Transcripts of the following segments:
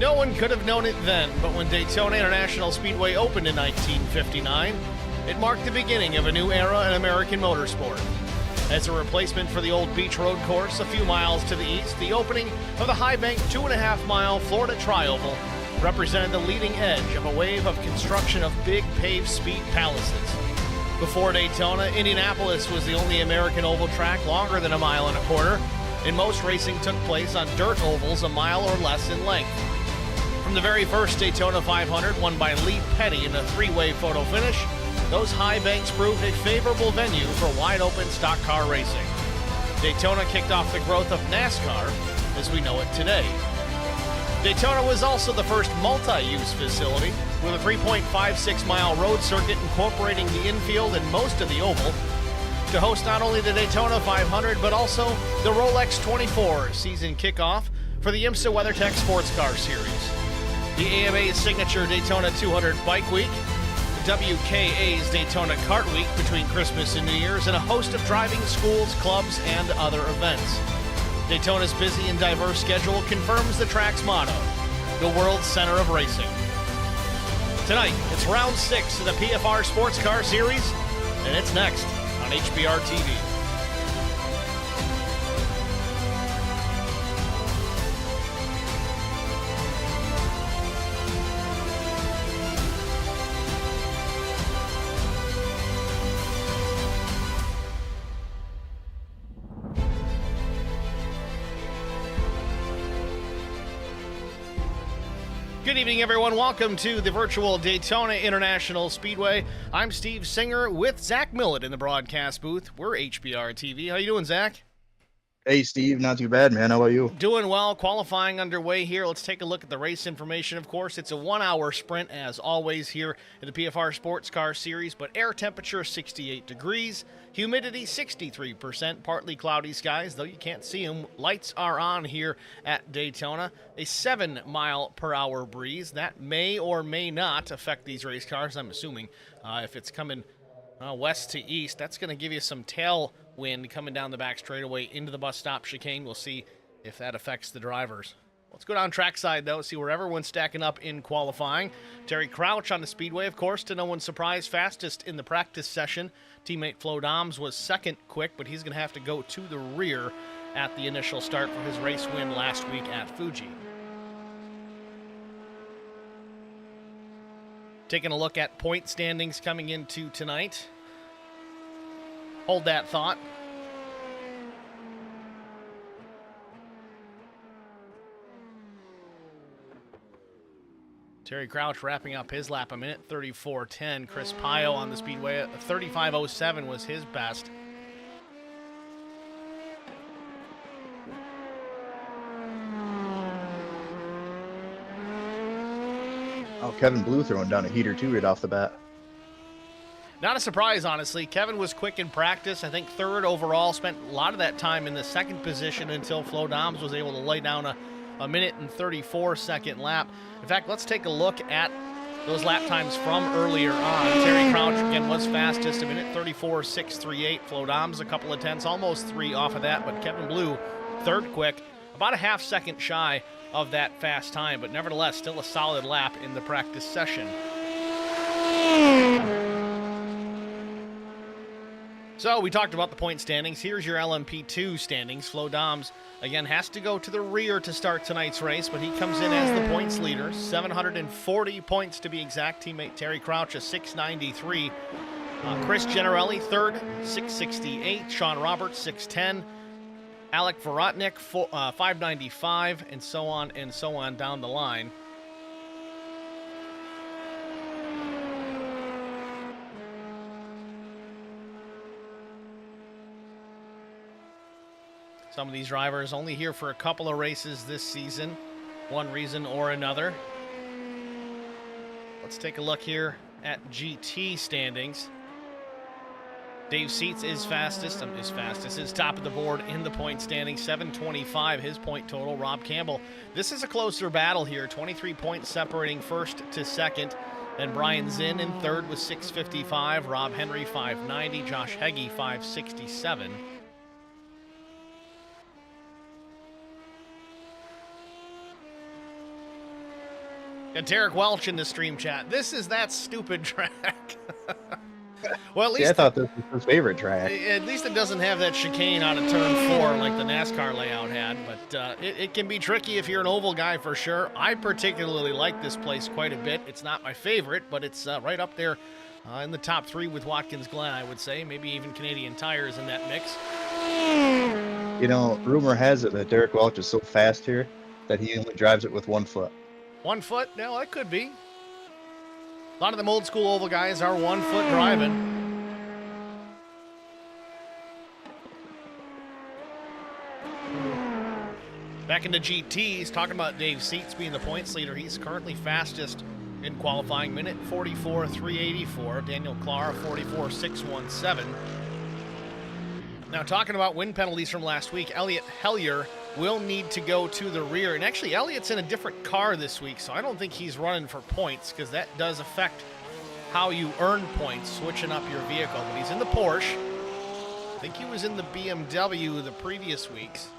No one could have known it then, but when Daytona International Speedway opened in 1959, it marked the beginning of a new era in American motorsport. As a replacement for the old Beach Road course a few miles to the east, the opening of the high-banked 2.5-mile Florida Tri-Oval represented the leading edge of a wave of construction of big paved speed palaces. Before Daytona, Indianapolis was the only American oval track longer than 1.25 miles, and most racing took place on dirt ovals 1 mile or less in length. From the very first Daytona 500, won by Lee Petty in a 3-way photo finish, those high banks proved a favorable venue for wide-open stock car racing. Daytona kicked off the growth of NASCAR as we know it today. Daytona was also the first multi-use facility, with a 3.56-mile road circuit incorporating the infield and most of the oval, to host not only the Daytona 500, but also the Rolex 24 season kickoff for the IMSA WeatherTech Sports Car Series. The AMA's signature Daytona 200 Bike Week, the WKA's Daytona Kart Week between Christmas and New Year's, and a host of driving schools, clubs, and other events. Daytona's busy and diverse schedule confirms the track's motto, the world's center of racing. Tonight, it's round 6 of the PFR Sports Car Series, and it's next on HBR TV. Good evening, everyone. Welcome to the virtual Daytona International Speedway. I'm Steve Singer with Zach Millett in the broadcast booth. We're HBR TV. How you doing, Zach? Hey, Steve. Not too bad, man. How about you? Doing well. Qualifying underway here. Let's take a look at the race information. Of course, it's a 1-hour sprint, as always, here at the PFR Sports Car Series, but air temperature 68 degrees, humidity 63%, partly cloudy skies, though you can't see them. Lights are on here at Daytona. A 7-mile-per-hour breeze. That may or may not affect these race cars, I'm assuming. If it's coming west to east, that's going to give you some tailwind coming down the back straightaway into the bus stop chicane. We'll see if that affects the drivers. Let's go down trackside, though, see where everyone's stacking up in qualifying. Terry Crouch on the Speedway, of course, to no one's surprise, fastest in the practice session. Teammate Flo Doms was second quick, but he's going to have to go to the rear at the initial start for his race win last week at Fuji. Taking a look at point standings coming into tonight. Hold that thought. Terry Crouch wrapping up his lap, 1:34.10. Chris Pio on the Speedway, 35:07 was his best. Oh, Kevin Blue throwing down a heater, too, right off the bat. Not a surprise, honestly. Kevin was quick in practice. I think third overall. Spent a lot of that time in the second position until Flo Doms was able to lay down a 1:34 lap. In fact, let's take a look at those lap times from earlier on. Terry Crouch, again, was fastest, 1:34.638. Flo Doms, a couple of tenths, almost 3 off of that. But Kevin Blue, third quick, about a half second shy of that fast time. But nevertheless, still a solid lap in the practice session. So we talked about the point standings. Here's your LMP2 standings. Flo Doms, again, has to go to the rear to start tonight's race, but he comes in as the points leader. 740 points to be exact. Teammate Terry Crouch, a 693. Chris Generelli, third, 668. Sean Roberts, 610. Alec Vorotnik, 595, and so on down the line. Some of these drivers only here for a couple of races this season, one reason or another. Let's take a look here at GT standings. Dave Seats is fastest, is top of the board in the point standing, 725 his point total. Rob Campbell, this is a closer battle here, 23 points separating first to second. Then Brian Zinn in third with 655, Rob Henry 590, Josh Heggie 567. And Derek Welch in the stream chat. This is that stupid track. Well, at least I thought this was his favorite track. At least it doesn't have that chicane out of turn 4 like the NASCAR layout had, but it can be tricky if you're an oval guy for sure. I particularly like this place quite a bit. It's not my favorite, but it's right up there in the top 3 with Watkins Glen, I would say. Maybe even Canadian Tire is in that mix. You know, rumor has it that Derek Welch is so fast here that he only drives it with 1 foot. 1 foot? No, that could be. A lot of them old school oval guys are 1 foot driving. Back into GTs, talking about Dave Seats being the points leader. He's currently fastest in qualifying, minute 44.384. Daniel Clark, 44.617. Now, talking about wind penalties from last week, Elliott Hellier will need to go to the rear. And actually, Elliott's in a different car this week, so I don't think he's running for points because that does affect how you earn points, switching up your vehicle. But he's in the Porsche. I think he was in the BMW the previous weeks.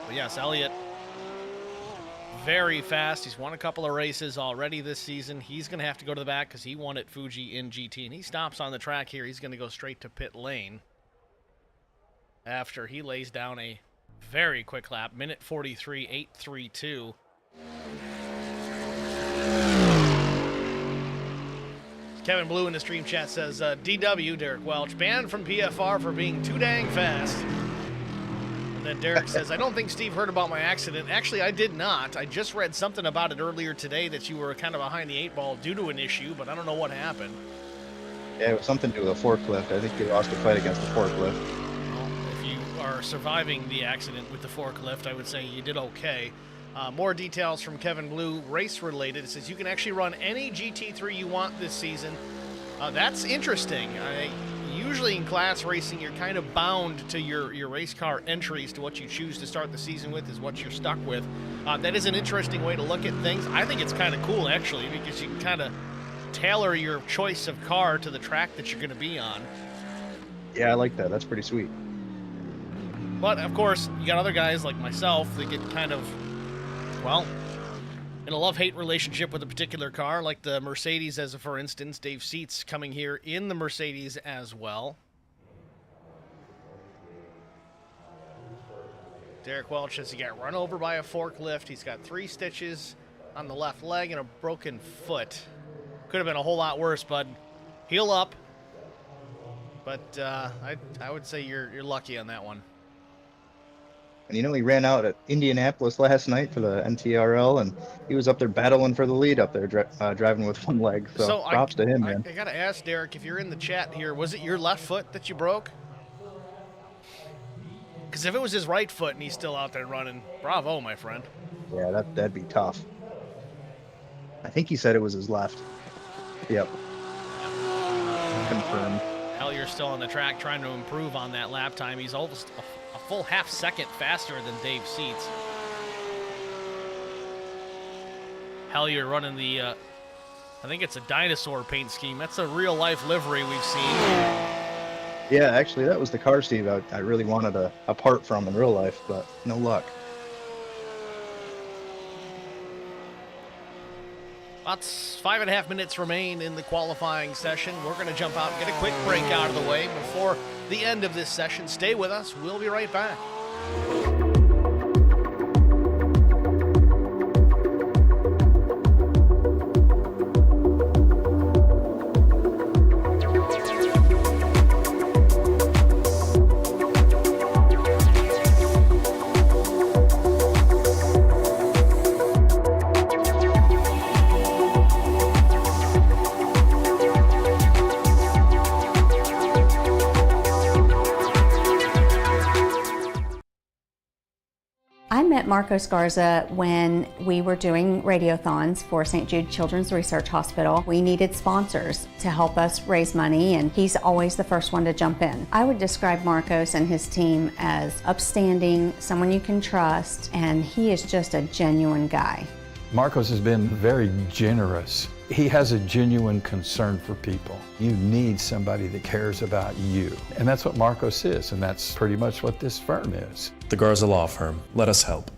But yes, Elliott, very fast. He's won a couple of races already this season. He's going to have to go to the back because he won at Fuji in GT. And he stops on the track here. He's going to go straight to pit lane after he lays down a very quick lap. Minute 43.832. Kevin Blue in the stream chat says, DW, Derek Welch, banned from PFR for being too dang fast. And then Derek says, I don't think Steve heard about my accident. Actually, I did not. I just read something about it earlier today that you were kind of behind the 8 ball due to an issue, but I don't know what happened. Yeah, it was something to do with a forklift. I think you lost a fight against the forklift. Well, if you are surviving the accident with the forklift, I would say you did okay. More details from Kevin Blue, race-related. It says you can actually run any GT3 you want this season. That's interesting. Usually in class racing, you're kind of bound to your race car entries, to what you choose to start the season with is what you're stuck with. That is an interesting way to look at things. I think it's kind of cool, actually, because you can kind of tailor your choice of car to the track that you're going to be on. Yeah, I like that. That's pretty sweet. But, of course, you got other guys like myself that get kind of, well, in a love-hate relationship with a particular car, like the Mercedes, as a for instance. Dave Seats coming here in the Mercedes as well. Derek Welch says he got run over by a forklift. He's got 3 stitches on the left leg and a broken foot. Could have been a whole lot worse, bud. Heal up. But I would say you're lucky on that one. And you know, he ran out at Indianapolis last night for the NTRL, and he was up there battling for the lead up there, driving with 1 leg. So props to him, man. I got to ask, Derek, if you're in the chat here, was it your left foot that you broke? Because if it was his right foot and he's still out there running, bravo, my friend. Yeah, that'd be tough. I think he said it was his left. Yep. Confirmed. Hellier's still on the track trying to improve on that lap time. He's almost a full half-second faster than Dave Seats. Hellier running the, I think it's a dinosaur paint scheme. That's a real-life livery we've seen. Yeah, actually, that was the car, Steve, I really wanted a part from in real life, but no luck. About 5.5 minutes remain in the qualifying session. We're going to jump out and get a quick break out of the way before the end of this session. Stay with us. We'll be right back. I met Marco Scarza when we were doing radiothons for St. Jude Children's Research Hospital. We needed sponsors to help us raise money, and he's always the first one to jump in. I would describe Marcos and his team as upstanding, someone you can trust, and he is just a genuine guy. Marcos has been very generous He has a genuine concern for people. You need somebody that cares about you. And that's what Marcos is, and that's pretty much what this firm is. The Garza Law Firm. Let us help.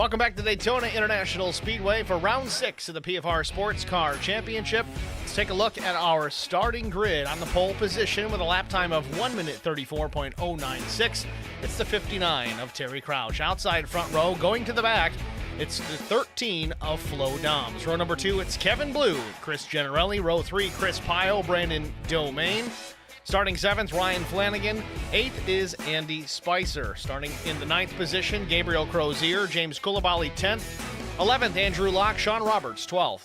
Welcome back to Daytona International Speedway for round 6 of the PFR Sports Car Championship. It's Let's take a look at our starting grid on the pole position with a lap time of 1 minute 34.096. It's the 59 of Terry Crouch. Outside front row, going to the back, it's the 13 of Flo Doms. Row number 2, it's Kevin Blue, Chris Generelli. Row 3, Chris Pyle, Brandon Domain. Starting 7th, Ryan Flanagan. 8th is Andy Spicer. Starting in the 9th position, Gabriel Crozier, James Coulibaly 10th. 11th, Andrew Locke, Sean Roberts 12th.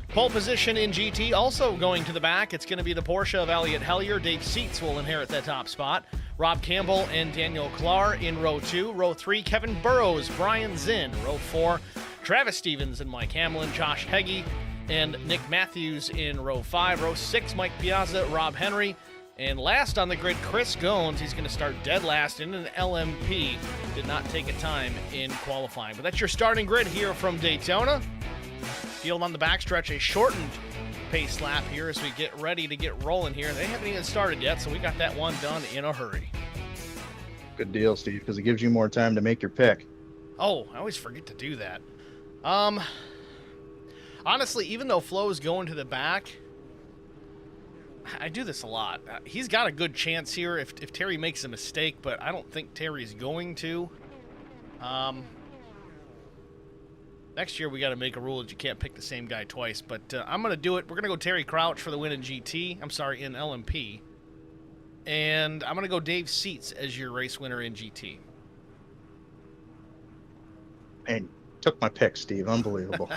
Pole position in GT also going to the back. It's going to be the Porsche of Elliott Hellier. Dave Seitz will inherit that top spot. Rob Campbell and Daniel Klar in row 2. Row 3, Kevin Burrows, Brian Zinn. Row 4, Travis Stevens and Mike Hamlin, Josh Heggie and Nick Matthews in row 5. Row 6, Mike Piazza, Rob Henry. And last on the grid, Chris Goins. He's going to start dead last in an LMP. Did not take a time in qualifying. But that's your starting grid here from Daytona. Field on the backstretch, a shortened pace lap here as we get ready to get rolling here. They haven't even started yet, so we got that one done in a hurry. Good deal, Steve, because it gives you more time to make your pick. Oh, I always forget to do that. Honestly, even though Flo's going to the back, I do this a lot. He's got a good chance here if Terry makes a mistake, but I don't think Terry's going to. Next year, we got to make a rule that you can't pick the same guy twice, but I'm going to do it. We're going to go Terry Crouch for the win in GT. I'm sorry, in LMP. And I'm going to go Dave Seitz as your race winner in GT. And took my pick, Steve. Unbelievable.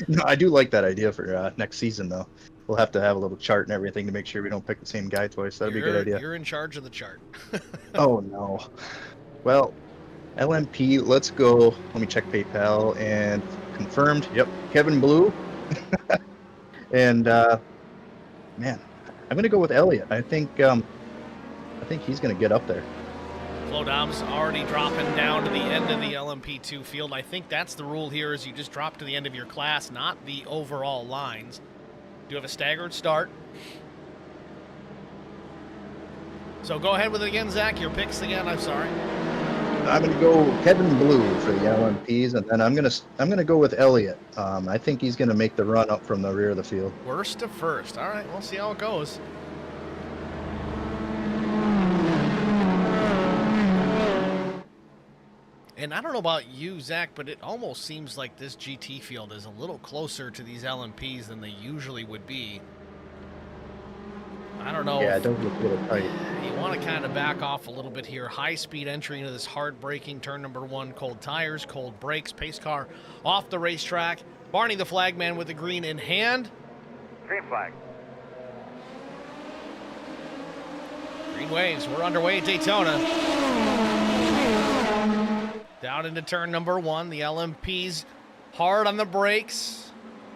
No, I do like that idea for next season, though. We'll have to have a little chart and everything to make sure we don't pick the same guy twice. That'd be a good idea. You're in charge of the chart. Oh, no. Well, LMP, let's go. Let me check PayPal and confirmed. Yep, Kevin Blue. And, man, I'm going to go with Elliott. I think he's going to get up there. Flo Dom's already dropping down to the end of the LMP2 field. I think that's the rule here is you just drop to the end of your class, not the overall lines. Do have a staggered start. So go ahead with it again, Zach. Your picks again. I'm sorry. I'm going to go Kevin Blue for the LMPs, and then I'm going to go with Elliott. I think he's going to make the run up from the rear of the field. Worst to first. All right, we'll see how it goes. And I don't know about you, Zach, but it almost seems like this GT field is a little closer to these LMPs than they usually would be. I don't know. Yeah, it does look a little tight. You want to kind of back off a little bit here. High-speed entry into this hard-braking turn number 1. Cold tires, cold brakes, pace car off the racetrack. Barney the flagman with the green in hand. Green flag. Green waves. We're underway at Daytona. Down into turn number 1. The LMP's hard on the brakes.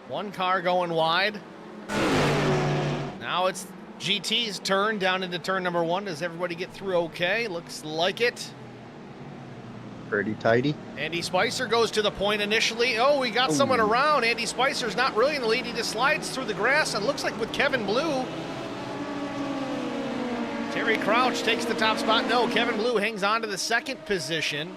One car going wide. Now it's GT's turn down into turn number 1. Does everybody get through okay? Looks like it. Pretty tidy. Andy Spicer goes to the point initially. Oh, we got someone around. Andy Spicer's not really in the lead. He just slides through the grass, and looks like with Kevin Blue. Terry Crouch takes the top spot. No, Kevin Blue hangs on to the second position.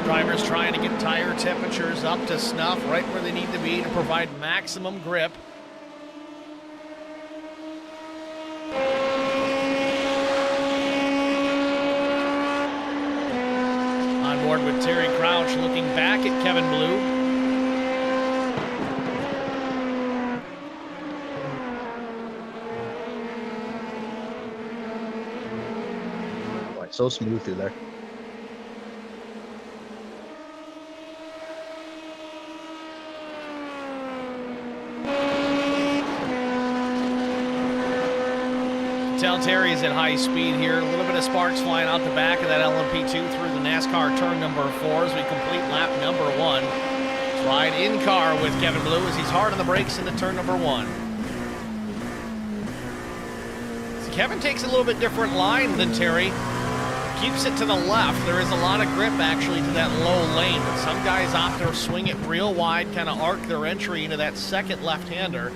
Drivers trying to get tire temperatures up to snuff, right where they need to be to provide maximum grip. On board with Terry Crouch, looking back at Kevin Blue. Boy, so smooth through there. Tell Terry's at high speed here. A little bit of sparks flying out the back of that LMP2 through the NASCAR turn number 4 as we complete lap number 1. Ride in car with Kevin Blue as he's hard on the brakes into turn number 1. So Kevin takes a little bit different line than Terry. Keeps it to the left. There is a lot of grip actually to that low lane, but some guys opt to swing it real wide, kind of arc their entry into that second left-hander.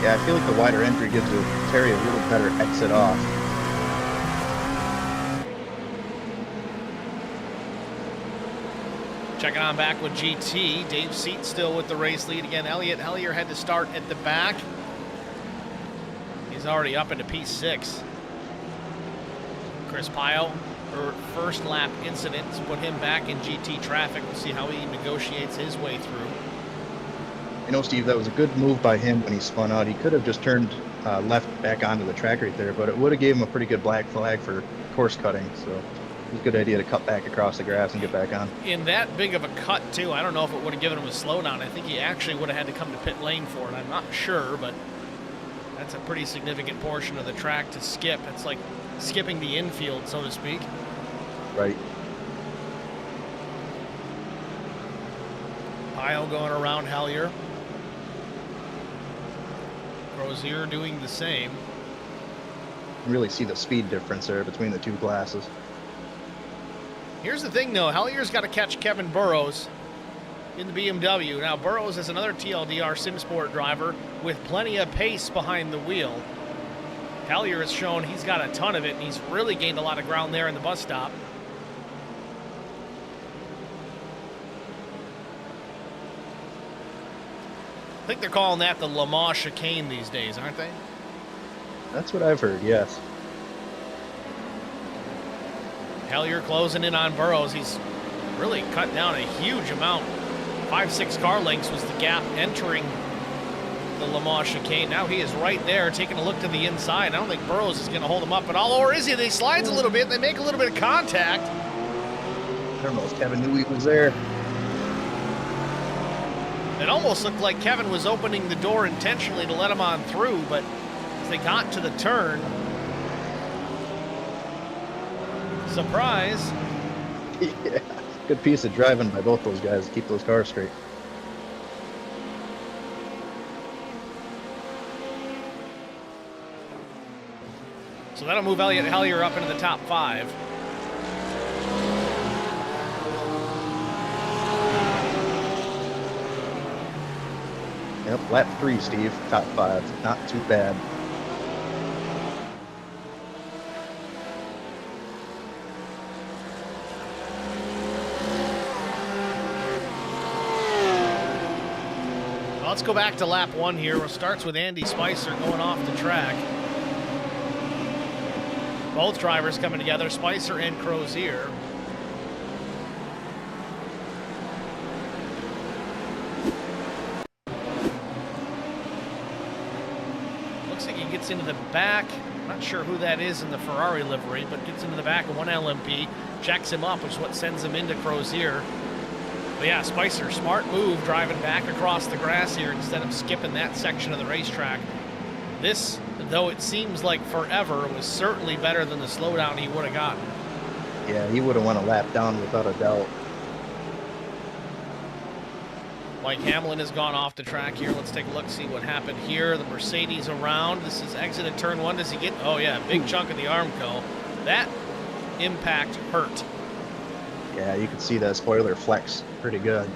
Yeah, I feel like the wider entry gives Terry a little better exit off. Checking on back with GT. Dave Seat still with the race lead. Again, Elliott Hellier had to start at the back. He's already up into P6. Chris Pyle, her first lap incidents put him back in GT traffic. We'll see how he negotiates his way through. You know, Steve, that was a good move by him when he spun out. He could have just turned left back onto the track right there, but it would have gave him a pretty good black flag for course cutting. So it was a good idea to cut back across the grass and get back on. In that big of a cut, too, I don't know if it would have given him a slowdown. I think he actually would have had to come to pit lane for it. I'm not sure, but that's a pretty significant portion of the track to skip. It's like skipping the infield, so to speak. Right. Pyle going around Hellier. Crozier doing the same. You can really see the speed difference there between the two classes. Here's the thing, though. Hellier's got to catch Kevin Burrows in the BMW. Now, Burrows is another TLDR SimSport driver with plenty of pace behind the wheel. Hellier has shown he's got a ton of it, and he's really gained a lot of ground there in the bus stop. I think they're calling that the Le Mans chicane these days, aren't they? That's what I've heard, yes. Hellier closing in on Burrows. He's really cut down a huge amount. 5-6 car lengths was the gap entering the Le Mans chicane. Now he is right there taking a look to the inside. I don't think Burrows is going to hold him up at all, or is he? They slides a little bit. They make a little bit of contact. I don't know if Kevin knew he was there. It almost looked like Kevin was opening the door intentionally to let him on through, but as they got to the turn, surprise. Yeah, good piece of driving by both those guys to keep those cars straight. So that'll move Elliott Hellier up into the top 5. Yep, lap 3, Steve. Top 5. Not too bad. Well, let's go back to lap 1 here. It starts with Andy Spicer going off the track. Both drivers coming together, Spicer and Crozier. Looks like he gets into the back. Not sure who that is in the Ferrari livery, but gets into the back of one LMP, checks him up, which is what sends him into Crozier. But yeah, Spicer, smart move driving back across the grass here instead of skipping that section of the racetrack. This, though it seems like forever, was certainly better than the slowdown he would have gotten. Yeah, he would have won a lap down without a doubt. Mike Hamlin has gone off the track here. Let's take a look, see what happened here. The Mercedes around. This is exited turn 1. Does he get? Oh yeah, big chunk of the Armco. That impact hurt. Yeah, you can see that spoiler flex pretty good.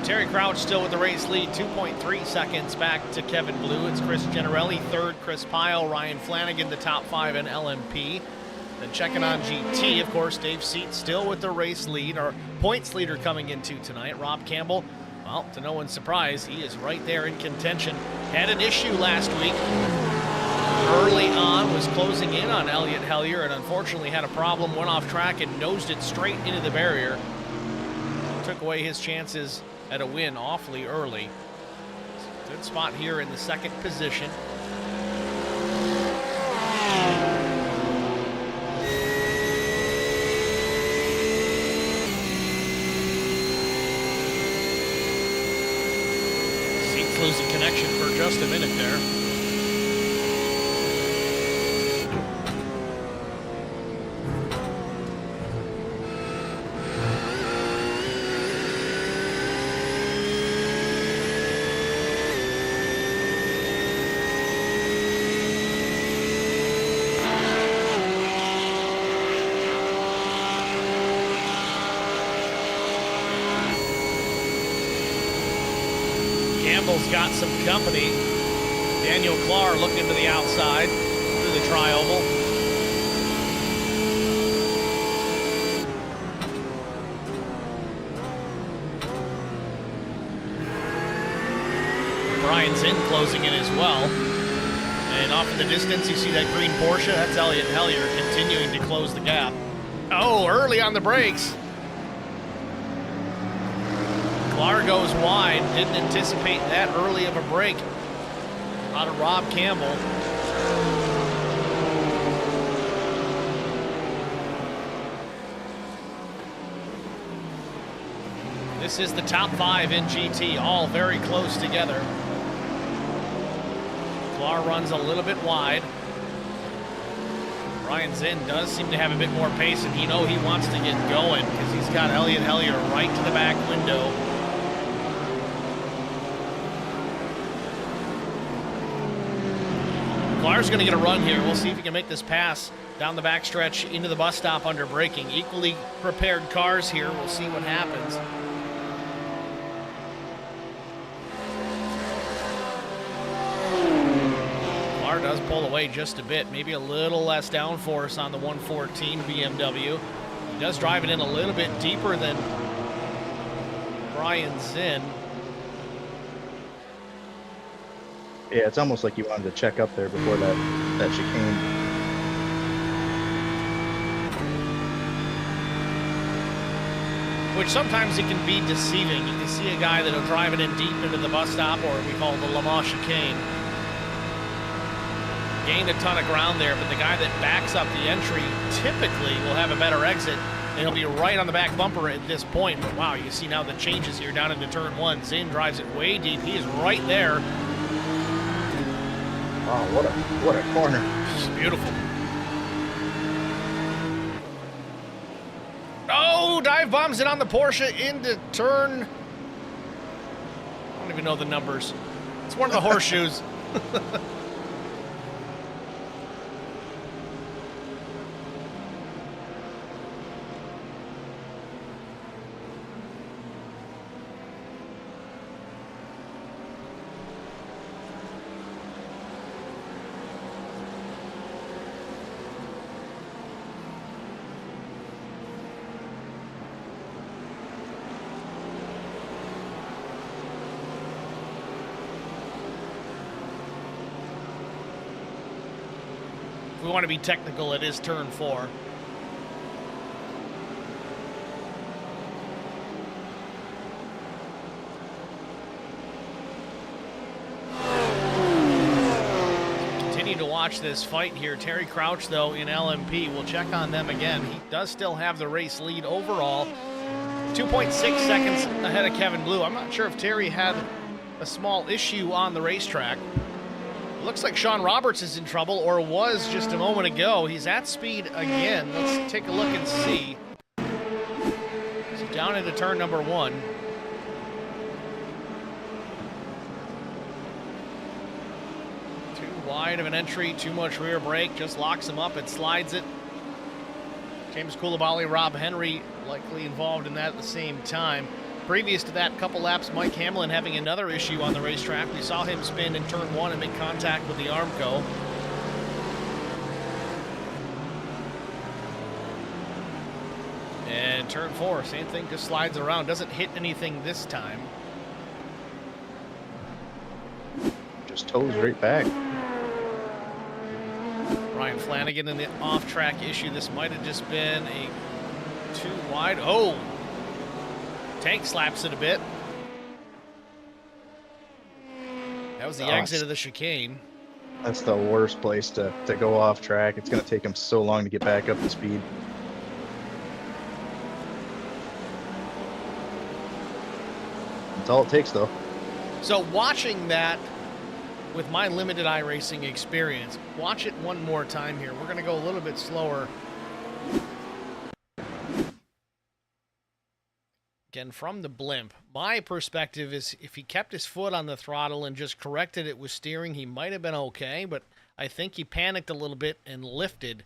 Terry Crouch still with the race lead, 2.3 seconds back to Kevin Blue. It's Chris Generelli, third, Chris Pyle, Ryan Flanagan, the top 5 in LMP. Then checking on GT, of course, Dave Seat still with the race lead, our points leader coming into tonight. Rob Campbell, well, to no one's surprise, he is right there in contention. Had an issue last week. Early on, was closing in on Elliott Hellier and unfortunately had a problem, went off track and nosed it straight into the barrier. Took away his chances at a win awfully early. Good spot here in the second position. Seat's losing connection for just a minute there. Campbell's got some company. Daniel Clark looking to the outside through the tri-oval. Brian Zinn closing in as well. And off in the distance, you see that green Porsche. That's Elliott Hellier continuing to close the gap. Oh, early on the brakes. Clark goes wide. Didn't anticipate that early of a break out of Rob Campbell. This is the top 5 in GT, all very close together. Clark runs a little bit wide. Brian Zinn does seem to have a bit more pace, and he wants to get going because he's got Elliott Hellier right to the back window. Clark's going to get a run here. We'll see if he can make this pass down the backstretch into the bus stop under braking. Equally prepared cars here. We'll see what happens. Clark does pull away just a bit, maybe a little less downforce on the 114 BMW. He does drive it in a little bit deeper than Brian Zinn. Yeah, it's almost like you wanted to check up there before that chicane. Which sometimes it can be deceiving. You can see a guy that'll drive it in deep into the bus stop, or we call the Le Mans chicane. Gained a ton of ground there, but the guy that backs up the entry typically will have a better exit, and he'll be right on the back bumper at this point. But wow, you see now the changes here down into turn 1. Zinn drives it way deep. He is right there. Wow, what a corner. It's beautiful. Oh, dive bombs it on the Porsche into turn. I don't even know the numbers. It's one of the horseshoes. If we want to be technical, it is turn 4. Continue to watch this fight here. Terry Crouch, though, in LMP. We'll check on them again. He does still have the race lead overall. 2.6 seconds ahead of Kevin Blue. I'm not sure if Terry had a small issue on the racetrack. Looks like Sean Roberts is in trouble, or was just a moment ago. He's at speed again. Let's take a look and see. So down into turn number 1. Too wide of an entry, too much rear brake, just locks him up, it slides it. James Coulibaly, Rob Henry likely involved in that at the same time. Previous to that couple laps, Mike Hamlin having another issue on the racetrack. We saw him spin in turn 1 and make contact with the Armco. And turn 4, same thing, just slides around. Doesn't hit anything this time. Just toes right back. Ryan Flanagan in the off-track issue. This might have just been a too wide. Oh! Tank slaps it a bit. That was the exit of the chicane. That's the worst place to go off track. It's going to take him so long to get back up to speed. That's all it takes, though. So watching that with my limited iRacing experience, watch it one more time here. We're going to go a little bit slower. Again, from the blimp, my perspective is if he kept his foot on the throttle and just corrected it with steering, he might have been okay, but I think he panicked a little bit and lifted.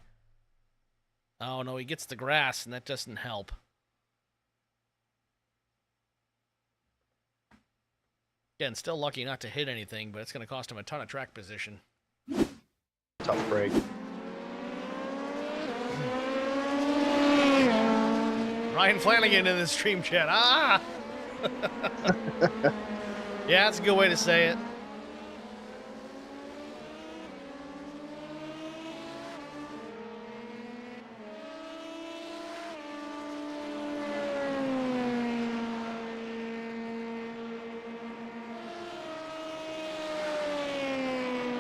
Oh, no, he gets the grass, and that doesn't help. Again, still lucky not to hit anything, but it's going to cost him a ton of track position. Tough break. Ryan Flanagan in the stream chat. Ah! Yeah, that's a good way to say it.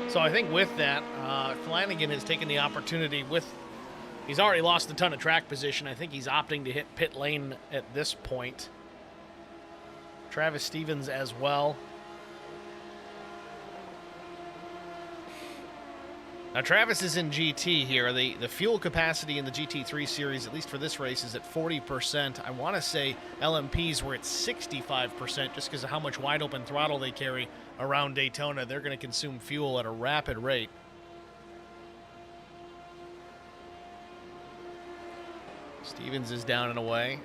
So I think with that, Flanagan has taken the opportunity he's already lost a ton of track position. I think he's opting to hit pit lane at this point. Travis Stevens as well. Now Travis is in GT here. The fuel capacity in the GT3 series, at least for this race, is at 40%. I want to say LMPs were at 65% just because of how much wide open throttle they carry around Daytona. They're going to consume fuel at a rapid rate. Stevens is down and away.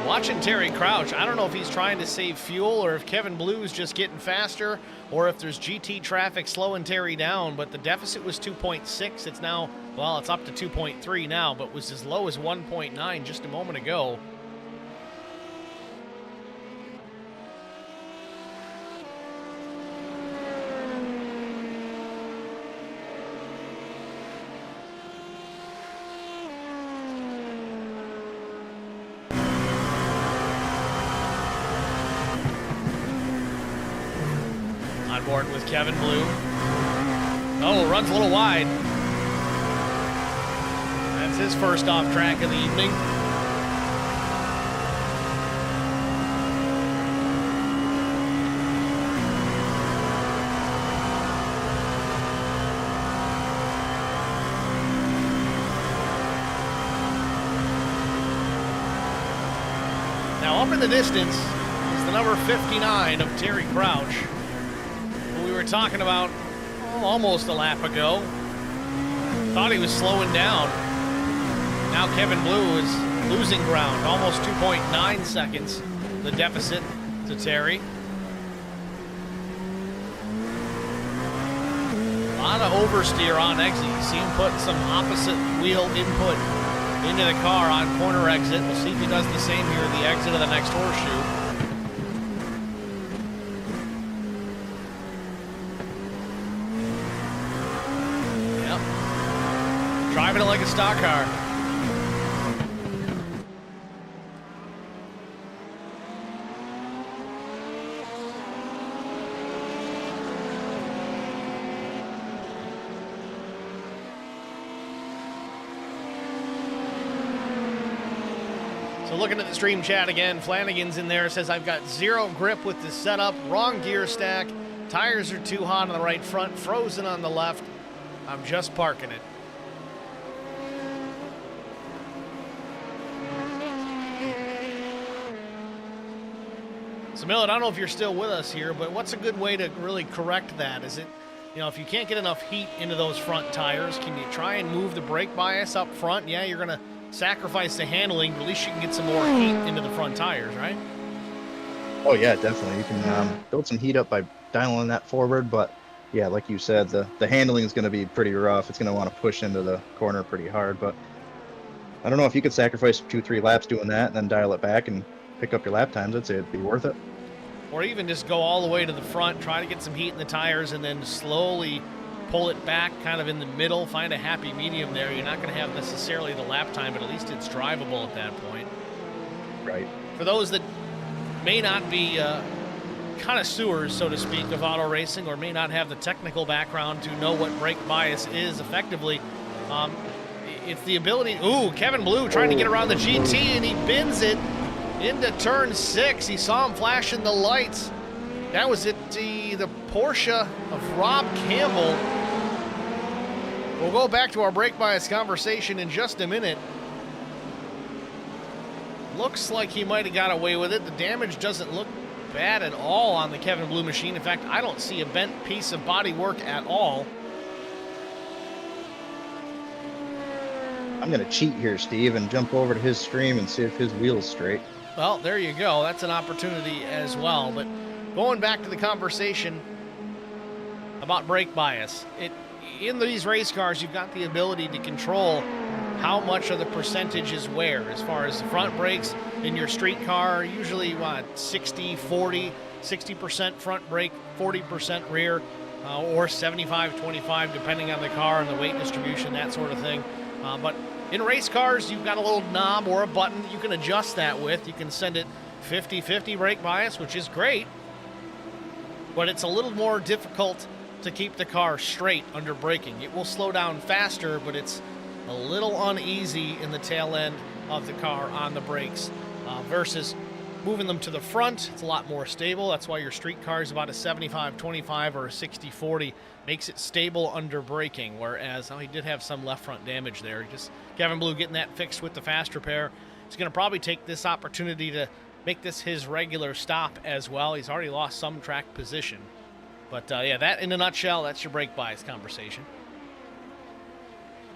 Watching Terry Crouch, I don't know if he's trying to save fuel or if Kevin Blue's just getting faster or if there's GT traffic slowing Terry down, but the deficit was 2.6. It's now, well, it's up to 2.3 now, but was as low as 1.9 just a moment ago. Board with Kevin Blue. Oh, runs a little wide. That's his first off track of the evening. Now up in the distance is the number 59 of Terry Crouch. We were talking about almost a lap ago. Thought he was slowing down. Now Kevin Blue is losing ground, almost 2.9 seconds, the deficit to Terry. A lot of oversteer on exit. You see him putting some opposite wheel input into the car on corner exit. We'll see if he does the same here at the exit of the next horseshoe. Driving it like a stock car. So looking at the stream chat again, Flanagan's in there, says I've got zero grip with the setup, wrong gear stack, tires are too hot on the right front, frozen on the left. I'm just parking it. So, Millet, I don't know if you're still with us here, but what's a good way to really correct that? Is it, you know, if you can't get enough heat into those front tires, can you try and move the brake bias up front? Yeah, you're going to sacrifice the handling, but at least you can get some more heat into the front tires, right? Oh, yeah, definitely. You can build some heat up by dialing that forward, but yeah, like you said, the handling is going to be pretty rough. It's going to want to push into the corner pretty hard, but I don't know if you could sacrifice 2-3 laps doing that and then dial it back and pick up your lap times. I'd say it'd be worth it. Or even just go all the way to the front, try to get some heat in the tires, and then slowly pull it back kind of in the middle, find a happy medium there. You're not going to have necessarily the lap time, but at least it's drivable at that point. Right. For those that may not be connoisseurs, so to speak, of auto racing, or may not have the technical background to know what brake bias is effectively, it's the ability. Ooh, Kevin Blue trying to get around the GT, and he bins it into turn 6. He saw him flashing the lights. That was at the Porsche of Rob Campbell. We'll go back to our brake bias conversation in just a minute. Looks like he might have got away with it. The damage doesn't look bad at all on the Kevin Blue machine. In fact, I don't see a bent piece of body work at all. I'm going to cheat here, Steve, and jump over to his stream and see if his wheel's straight. Well, there you go. That's an opportunity as well. But going back to the conversation about brake bias, in these race cars, you've got the ability to control how much of the percentage is where. As far as the front brakes in your street car, usually 60-40, 60% front brake, 40% rear, or 75-25, depending on the car and the weight distribution, that sort of thing. But in race cars, you've got a little knob or a button that you can adjust that with. You can send it 50-50 brake bias, which is great, but it's a little more difficult to keep the car straight under braking. It will slow down faster, but it's a little uneasy in the tail end of the car on the brakes versus moving them to the front. It's a lot more stable. That's why your street car is about a 75-25 or a 60-40. Makes it stable under braking, whereas he did have some left front damage there. Just Kevin Blue getting that fixed with the fast repair. He's going to probably take this opportunity to make this his regular stop as well. He's already lost some track position. But yeah, that in a nutshell, that's your brake bias conversation.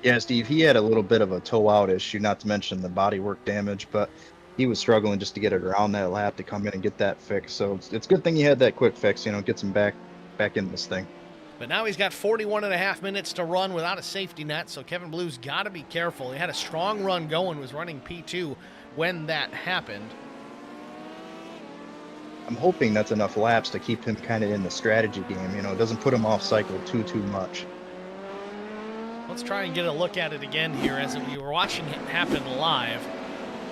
Yeah, Steve, he had a little bit of a toe out issue, not to mention the bodywork damage, but he was struggling just to get it around that lap to come in and get that fixed. So it's a good thing he had that quick fix, gets him back in this thing. But now he's got 41 and a half minutes to run without a safety net, so Kevin Blue's got to be careful. He had a strong run going, was running P2 when that happened. I'm hoping that's enough laps to keep him kind of in the strategy game. It doesn't put him off cycle too much. Let's try and get a look at it again here as we were watching it happen live.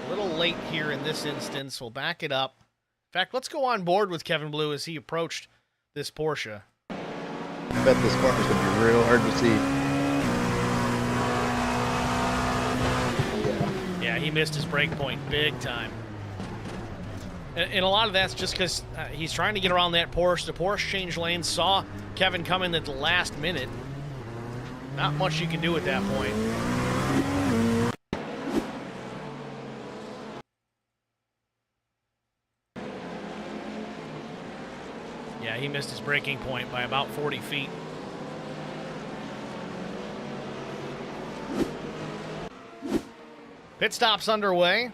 A little late here in this instance. We'll back it up. In fact, let's go on board with Kevin Blue as he approached this Porsche. I bet this corner's going to be real hard to see. Yeah, he missed his brake point big time. And a lot of that's just because he's trying to get around that Porsche. The Porsche changed lanes, saw Kevin coming at the last minute. Not much you can do at that point. Yeah, he missed his braking point by about 40 feet. Pit stop's underway.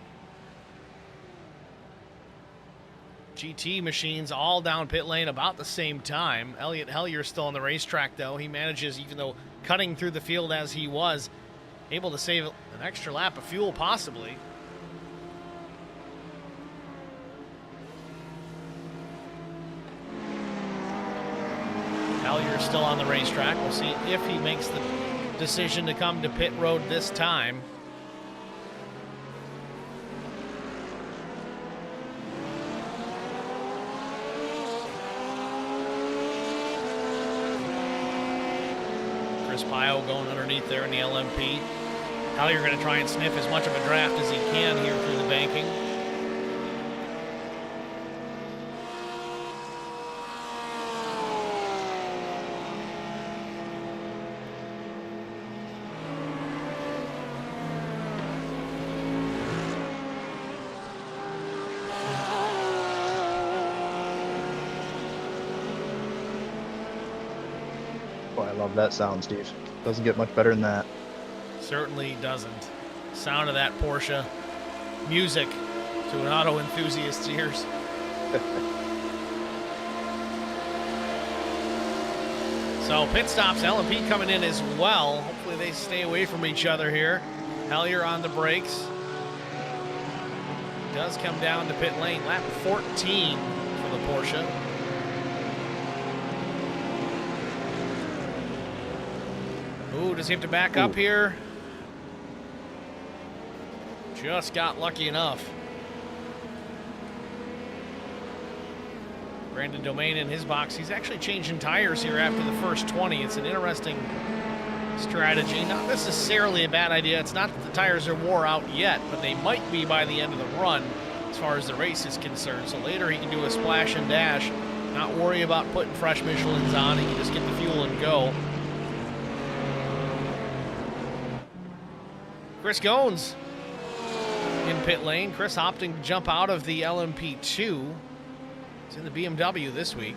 GT machines all down pit lane about the same time. Elliott Hellier's still on the racetrack, though. He manages, even though cutting through the field as he was, able to save an extra lap of fuel, possibly. Hellier's still on the racetrack. We'll see if he makes the decision to come to pit road this time. Pio going underneath there in the LMP. Hellier going to try and sniff as much of a draft as he can here through the banking. Boy, I love that sound, Steve. Doesn't get much better than that. Certainly doesn't. Sound of that Porsche. Music to an auto enthusiast's ears. So pit stops, LMP coming in as well. Hopefully they stay away from each other here. Hellier on the brakes. Does come down to pit lane. Lap 14 for the Porsche. Ooh, does he have to back up here? Just got lucky enough. Brandon Domain in his box. He's actually changing tires here after the first 20. It's an interesting strategy. Not necessarily a bad idea. It's not that the tires are wore out yet, but they might be by the end of the run as far as the race is concerned. So later he can do a splash and dash, not worry about putting fresh Michelins on. He can just get the fuel and go. Chris Goins in pit lane. Chris opting to jump out of the LMP2. He's in the BMW this week.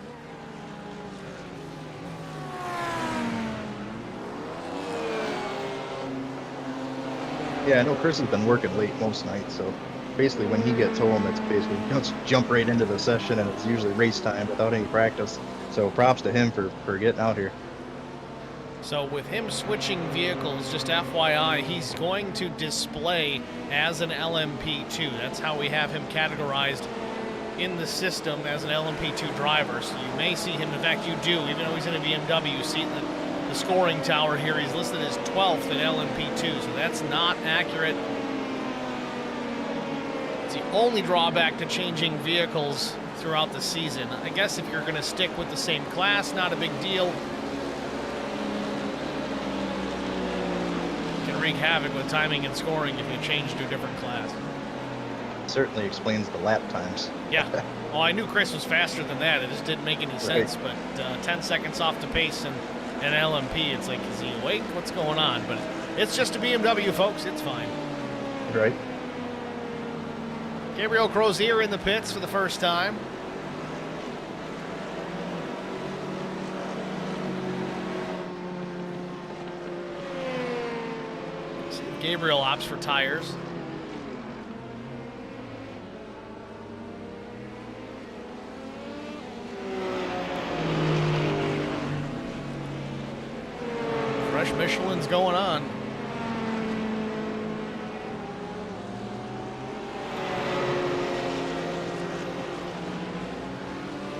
Yeah, I know Chris has been working late most nights, so basically when he gets home, it's basically just jump right into the session, and it's usually race time without any practice. So props to him for getting out here. So with him switching vehicles, just FYI, he's going to display as an LMP2. That's how we have him categorized in the system as an LMP2 driver. So you may see him, in fact you do, even though he's in a BMW, see the scoring tower here, he's listed as 12th in LMP2, so that's not accurate. It's the only drawback to changing vehicles throughout the season. I guess if you're going to stick with the same class, not a big deal. You can wreak havoc with timing and scoring if you change to a different class. Certainly explains the lap times. Yeah. Well, I knew Chris was faster than that. It just didn't make any sense, but 10 seconds off the pace and an LMP, it's like, is he awake? What's going on? But it's just a BMW, folks. It's fine. Right. Gabriel Crozier in the pits for the first time. See if Gabriel opts for tires. Fresh Michelin's going on.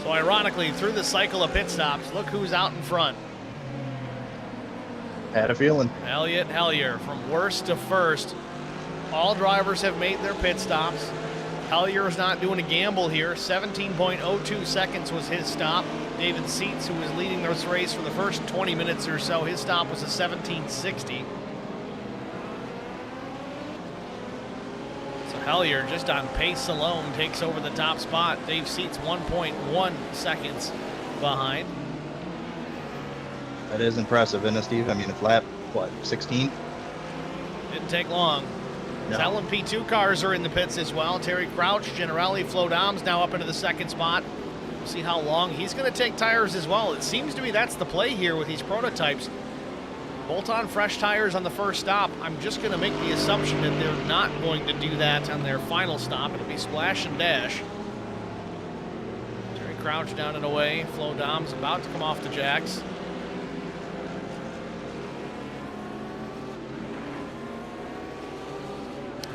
So ironically, through the cycle of pit stops, look who's out in front. Had a feeling. Elliott Hellier from worst to first. All drivers have made their pit stops. Hellier is not doing a gamble here. 17.02 seconds was his stop. David Seitz, who was leading this race for the first 20 minutes or so, his stop was a 17.60. So Hellier, just on pace alone, takes over the top spot. Dave Seitz 1.1 seconds behind. That is impressive, isn't it, Steve? I mean, it's lap, what, 16? Didn't take long. No. LMP2 cars are in the pits as well. Terry Crouch, Generali, Flo Doms now up into the second spot. We'll see how long. He's going to take tires as well. It seems to me that's the play here with these prototypes. Bolt on fresh tires on the first stop. I'm just going to make the assumption that they're not going to do that on their final stop. It'll be splash and dash. Terry Crouch down and away. Flo Doms about to come off the jacks.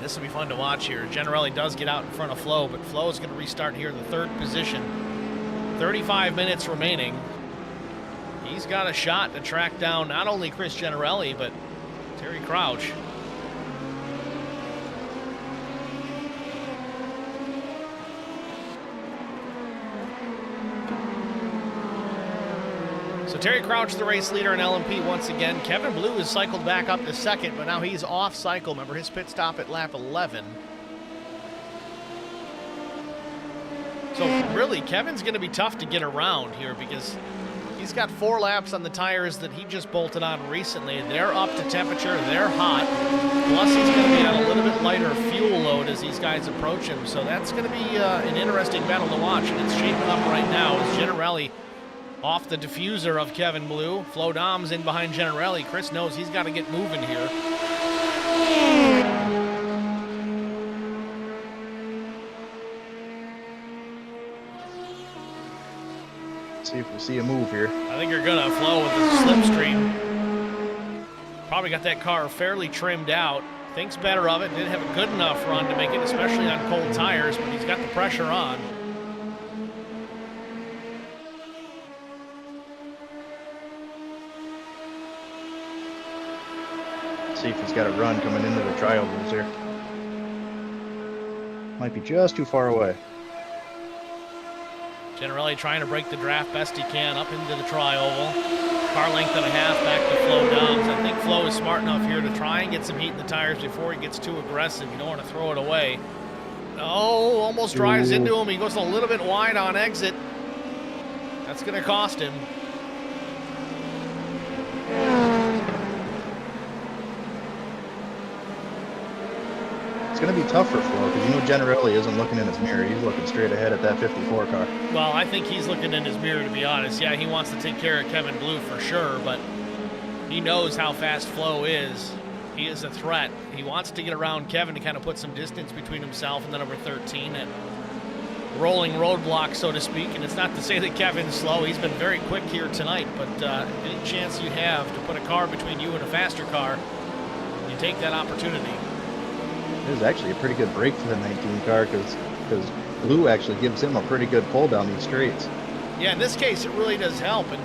This will be fun to watch here. Generelli does get out in front of Flo, but Flo is going to restart here in the third position. 35 minutes remaining. He's got a shot to track down not only Chris Generelli, but Terry Crouch. So Terry Crouch, the race leader in LMP once again. Kevin Blue has cycled back up to second, but now he's off cycle. Remember his pit stop at lap 11. So really, Kevin's going to be tough to get around here because he's got 4 laps on the tires that he just bolted on recently. They're up to temperature, they're hot. Plus he's going to be on a little bit lighter fuel load as these guys approach him. So that's going to be an interesting battle to watch, and it's shaping up right now as Generelli off the diffuser of Kevin Blue. Flo Doms in behind Generelli. Chris knows he's got to get moving here. See if we see a move here. I think you're gonna Flo with the slipstream. Probably got that car fairly trimmed out. Thinks better of it. Didn't have a good enough run to make it, especially on cold tires, but he's got the pressure on. See if he's got a run coming into the triovals here. Might be just too far away. Generelli trying to break the draft best he can up into the tri-oval. Car length and a half back to Flo Doms. I think Flo is smart enough here to try and get some heat in the tires before he gets too aggressive. You don't want to throw it away. Oh, almost drives into him. He goes a little bit wide on exit. That's going to cost him. It's going to be tough for Flo because Generelli isn't looking in his mirror. He's looking straight ahead at that 54 car. Well, I think he's looking in his mirror, to be honest. Yeah, he wants to take care of Kevin Blue for sure, but he knows how fast Flo is. He is a threat. He wants to get around Kevin to kind of put some distance between himself and the number 13 and rolling roadblock, so to speak. And it's not to say that Kevin's slow. He's been very quick here tonight, but any chance you have to put a car between you and a faster car, you take that opportunity. It was actually a pretty good break for the 19 car because Blue actually gives him a pretty good pull down these straights. Yeah, in this case, it really does help. And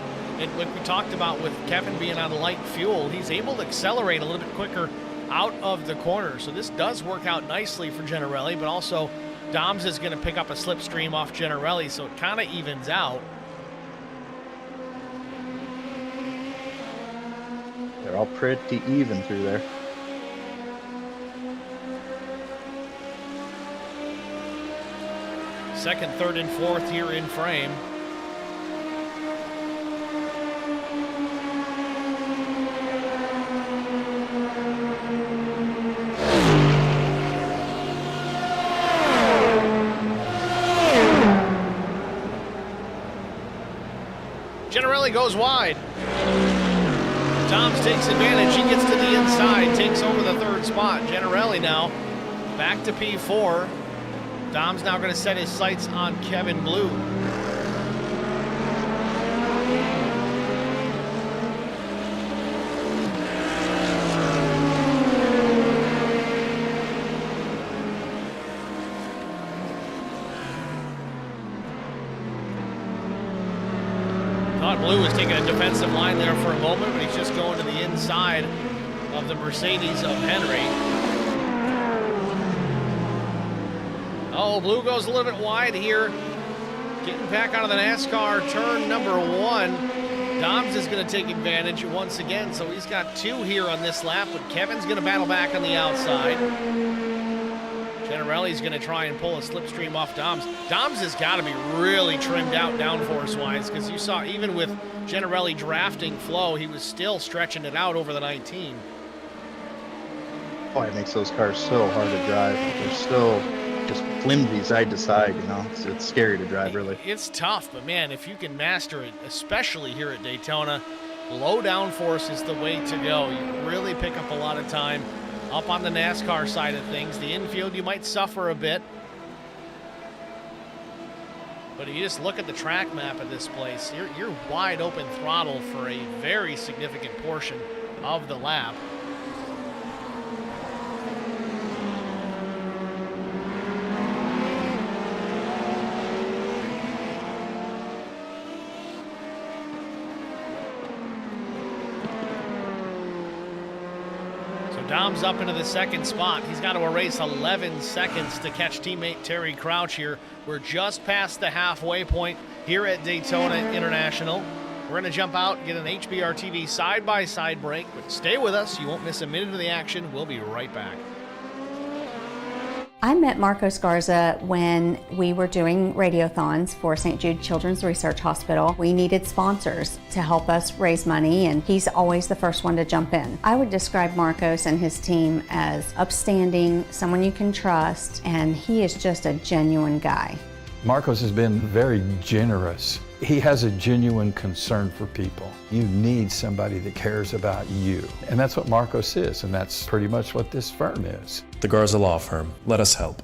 like we talked about with Kevin being on light fuel, he's able to accelerate a little bit quicker out of the corner. So this does work out nicely for Generelli, but also Doms is going to pick up a slipstream off Generelli, so it kind of evens out. They're all pretty even through there. Second, third, and fourth here in frame. Generelli goes wide. Toms takes advantage. He gets to the inside, takes over the third spot. Generelli now back to P4. Dom's now going to set his sights on Kevin Blue. Thought Blue was taking a defensive line there for a moment, but he's just going to the inside of the Mercedes of Henry. Oh, Blue goes a little bit wide here. Getting back out of the NASCAR turn number 1. Doms is going to take advantage once again, so he's got 2 here on this lap, but Kevin's going to battle back on the outside. Generelli's going to try and pull a slipstream off Doms. Doms has got to be really trimmed out downforce-wise, because you saw even with Generelli drafting Flo, he was still stretching it out over the 19. Oh, it makes those cars so hard to drive. They're still just flimsy side to side, It's scary to drive, really. It's tough, but man, if you can master it, especially here at Daytona, low downforce is the way to go. You really pick up a lot of time. Up on the NASCAR side of things, the infield, you might suffer a bit. But if you just look at the track map of this place, you're wide open throttle for a very significant portion of the lap. Dom's up into the second spot. He's got to erase 11 seconds to catch teammate Terry Crouch here. We're just past the halfway point here at Daytona International. We're going to jump out and get an HBR TV side-by-side break, but stay with us. You won't miss a minute of the action. We'll be right back. I met Marco Scarza when we were doing radiothons for St. Jude Children's Research Hospital. We needed sponsors to help us raise money, and he's always the first one to jump in. I would describe Marcos and his team as upstanding, someone you can trust, and he is just a genuine guy. Marcos has been very generous. He has a genuine concern for people. You need somebody that cares about you. And that's what Marcos is, and that's pretty much what this firm is. The Garza Law Firm. Let us help.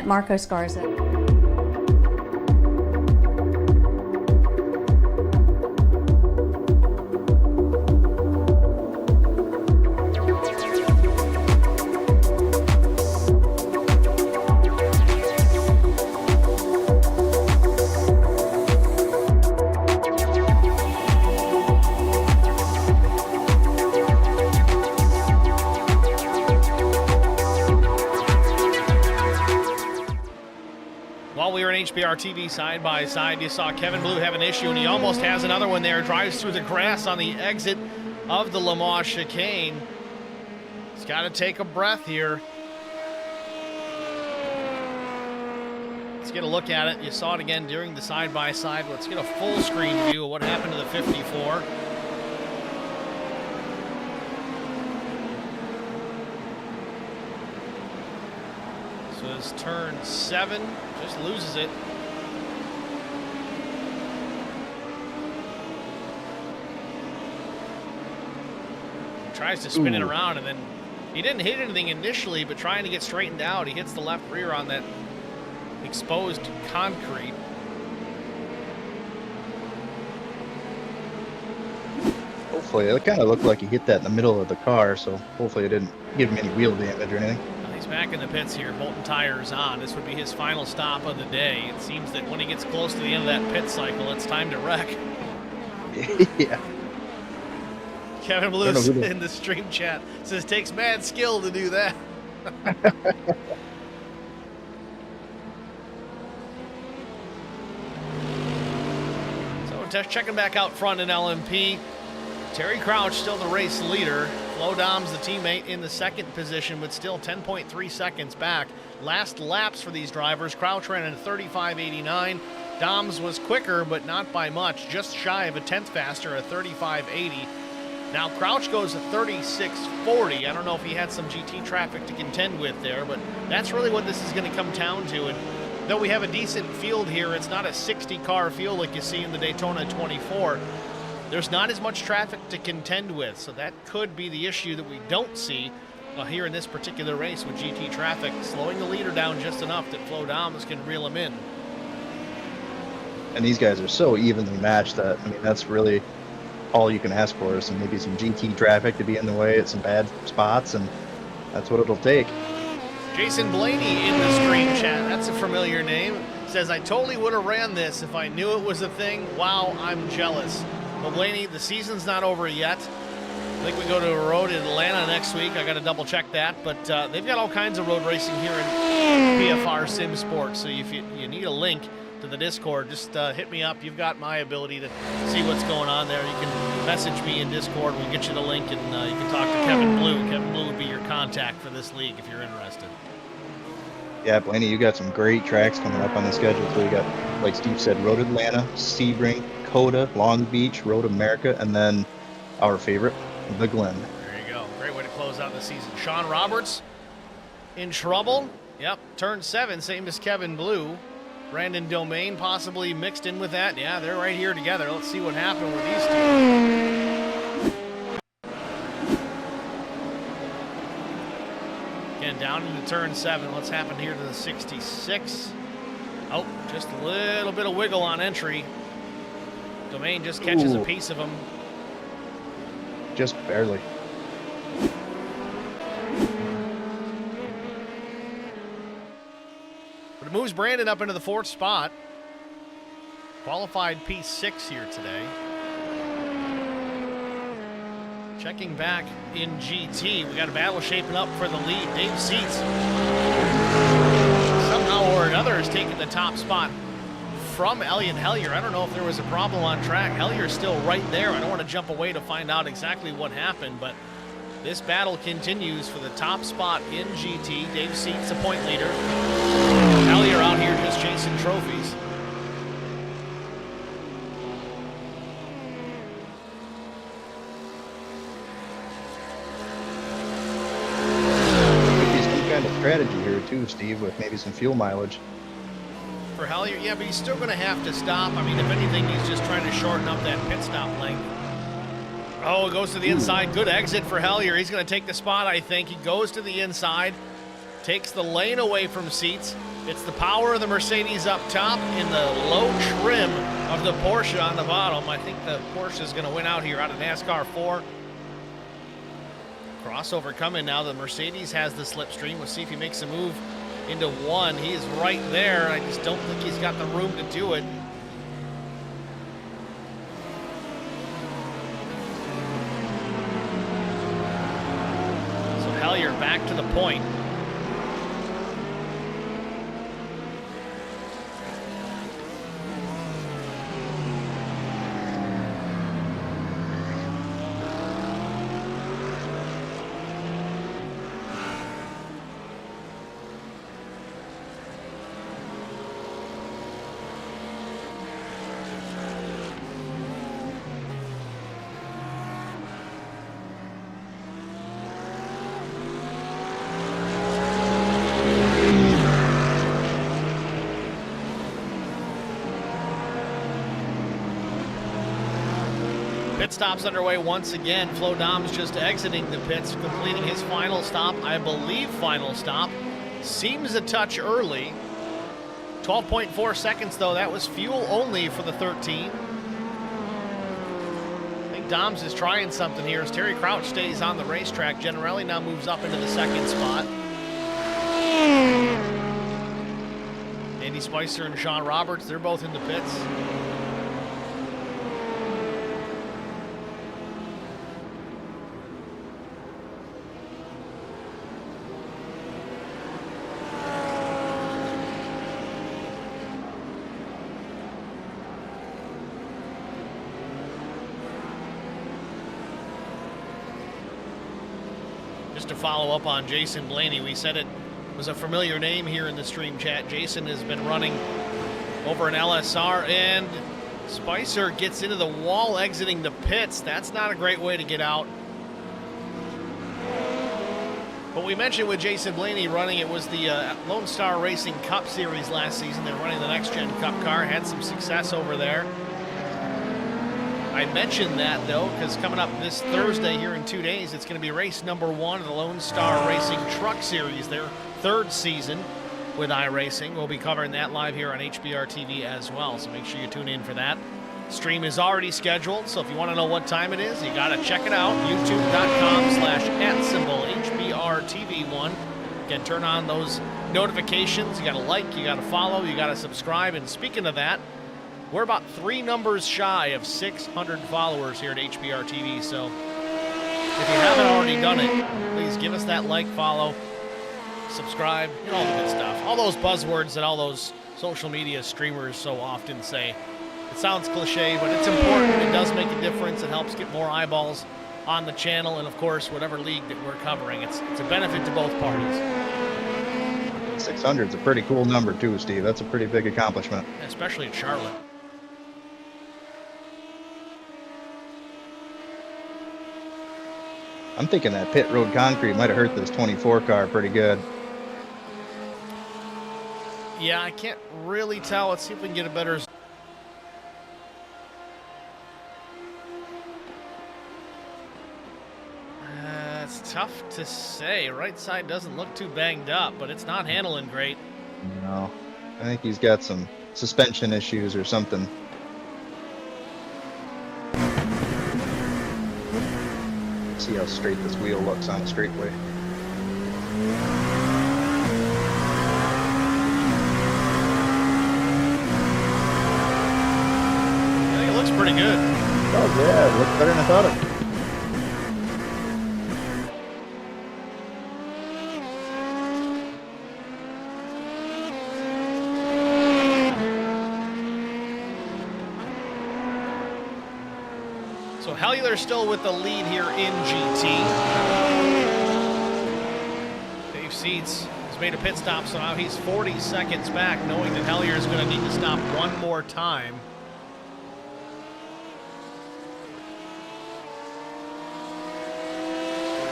met Marco Scarza. While we were in HBR TV side by side, you saw Kevin Blue have an issue, and he almost has another one there. Drives through the grass on the exit of the Lamar chicane. He's got to take a breath here. Let's get a look at it. You saw it again during the side-by-side. Let's get a full screen view of what happened to the 54. So his turn 7, just loses it. He tries to spin it around, and then he didn't hit anything initially, but trying to get straightened out, he hits the left rear on that exposed concrete. Hopefully, it kind of looked like he hit that in the middle of the car, so hopefully it didn't give him any wheel damage or anything. He's back in the pits here, bolting tires on. This would be his final stop of the day. It seems that when he gets close to the end of that pit cycle, it's time to wreck. Yeah. Kevin Blue in the stream chat says, takes mad skill to do that. So just checking back out front in LMP. Terry Crouch still the race leader. Flo Dom's the teammate in the second position, but still 10.3 seconds back. Last laps for these drivers, Crouch ran in 35.89. Doms was quicker, but not by much, just shy of a tenth faster at 35.80. Now Crouch goes at 36.40. I don't know if he had some GT traffic to contend with there, but that's really what this is going to come down to. And though we have a decent field here, it's not a 60-car field like you see in the Daytona 24. There's not as much traffic to contend with, so that could be the issue that we don't see here in this particular race with GT traffic, slowing the leader down just enough that Flo Doms can reel him in. And these guys are so evenly matched that, I mean, that's really all you can ask for is maybe some GT traffic to be in the way at some bad spots, and that's what it'll take. Jason Blaney in the stream chat, that's a familiar name, says, I totally would have ran this if I knew it was a thing. Wow, I'm jealous. Well, Blaney, the season's not over yet. I think we go to a road in Atlanta next week. I got to double check that, but they've got all kinds of road racing here in PFR Sim Sports. So if you need a link to the Discord, just hit me up. You've got my ability to see what's going on there. You can message me in Discord. We'll get you the link, and you can talk to Kevin Blue. Kevin Blue would be your contact for this league if you're interested. Yeah, Blaney, you got some great tracks coming up on the schedule. So you got, like Steve said, Road Atlanta, Sebring, Coda, Long Beach, Road America, and then our favorite, the Glen. There you go. Great way to close out the season. Sean Roberts in trouble. Yep, turn 7, same as Kevin Blue. Brandon Domain possibly mixed in with that. Yeah, they're right here together. Let's see what happened with these two. Again, down into turn 7. What's happened here to the 66? Oh, just a little bit of wiggle on entry. Domain just catches a piece of him. Just barely. But it moves Brandon up into the 4th spot. Qualified P6 here today. Checking back in GT, we got a battle shaping up for the lead. Dave Seats somehow or another has taken the top spot from Elliott Hellier. I don't know if there was a problem on track. Hellier's still right there. I don't want to jump away to find out exactly what happened, but this battle continues for the top spot in GT. Dave Seats, the point leader. Hellier out here just chasing trophies. Could be some kind of strategy here too, Steve, with maybe some fuel mileage. For Hellier, yeah, but he's still going to have to stop. I mean, if anything, he's just trying to shorten up that pit stop length. Oh, it goes to the inside. Good exit for Hellier. He's going to take the spot, I think. He goes to the inside. takes the lane away from seats. It's the power of the Mercedes up top and the low trim of the Porsche on the bottom. I think the Porsche is going to win out here out of NASCAR 4. Crossover coming now. The Mercedes has the slipstream. We'll see if he makes a move into 1. He is right there. I just don't think he's got the room to do it. So Hellier back to the point. Pit stops underway once again. Flo Dom's just exiting the pits, completing his final stop. I believe final stop. Seems a touch early. 12.4 seconds though. That was fuel only for the 13. I think Dom's is trying something here as Terry Crouch stays on the racetrack. Generelli now moves up into the second spot. Andy Spicer and Sean Roberts, they're both in the pits. Just to follow up on Jason Blaney, we said it was a familiar name here in the stream chat. Jason has been running over an LSR, and Spicer gets into the wall exiting the pits. That's not a great way to get out. But we mentioned with Jason Blaney running, it was the Lone Star Racing Cup Series last season. They're running the Next Gen Cup car, had some success over there. I mentioned that, though, because coming up this Thursday here in 2 days, it's going to be race number 1 of the Lone Star Racing Truck Series, their 3rd season with iRacing. We'll be covering that live here on HBR TV as well, so make sure you tune in for that. Stream is already scheduled, so if you want to know what time it is, you got to check it out. YouTube.com/@HBRTV1. Again, turn on those notifications. You got to like, you got to follow, you got to subscribe. And speaking of that, we're about 3 numbers shy of 600 followers here at HBR TV, so if you haven't already done it, please give us that like, follow, subscribe, you know, all the good stuff. All those buzzwords that all those social media streamers so often say. It sounds cliche, but it's important. It does make a difference. It helps get more eyeballs on the channel, and of course, whatever league that we're covering. It's a benefit to both parties. 600 is a pretty cool number too, Steve. That's a pretty big accomplishment. Especially in Charlotte. I'm thinking that pit road concrete might have hurt this 24 car pretty good. Yeah, I can't really tell. Let's see if we can get a better... It's tough to say. Right side doesn't look too banged up, but it's not handling great. No, I think he's got some suspension issues or something. See how straight this wheel looks on a straightaway. I think it looks pretty good. Oh yeah, it looks better than I thought it. So Hellular still with the lead here in GT. Dave Seeds has made a pit stop, so now he's 40 seconds back, knowing that Hellular is going to need to stop one more time.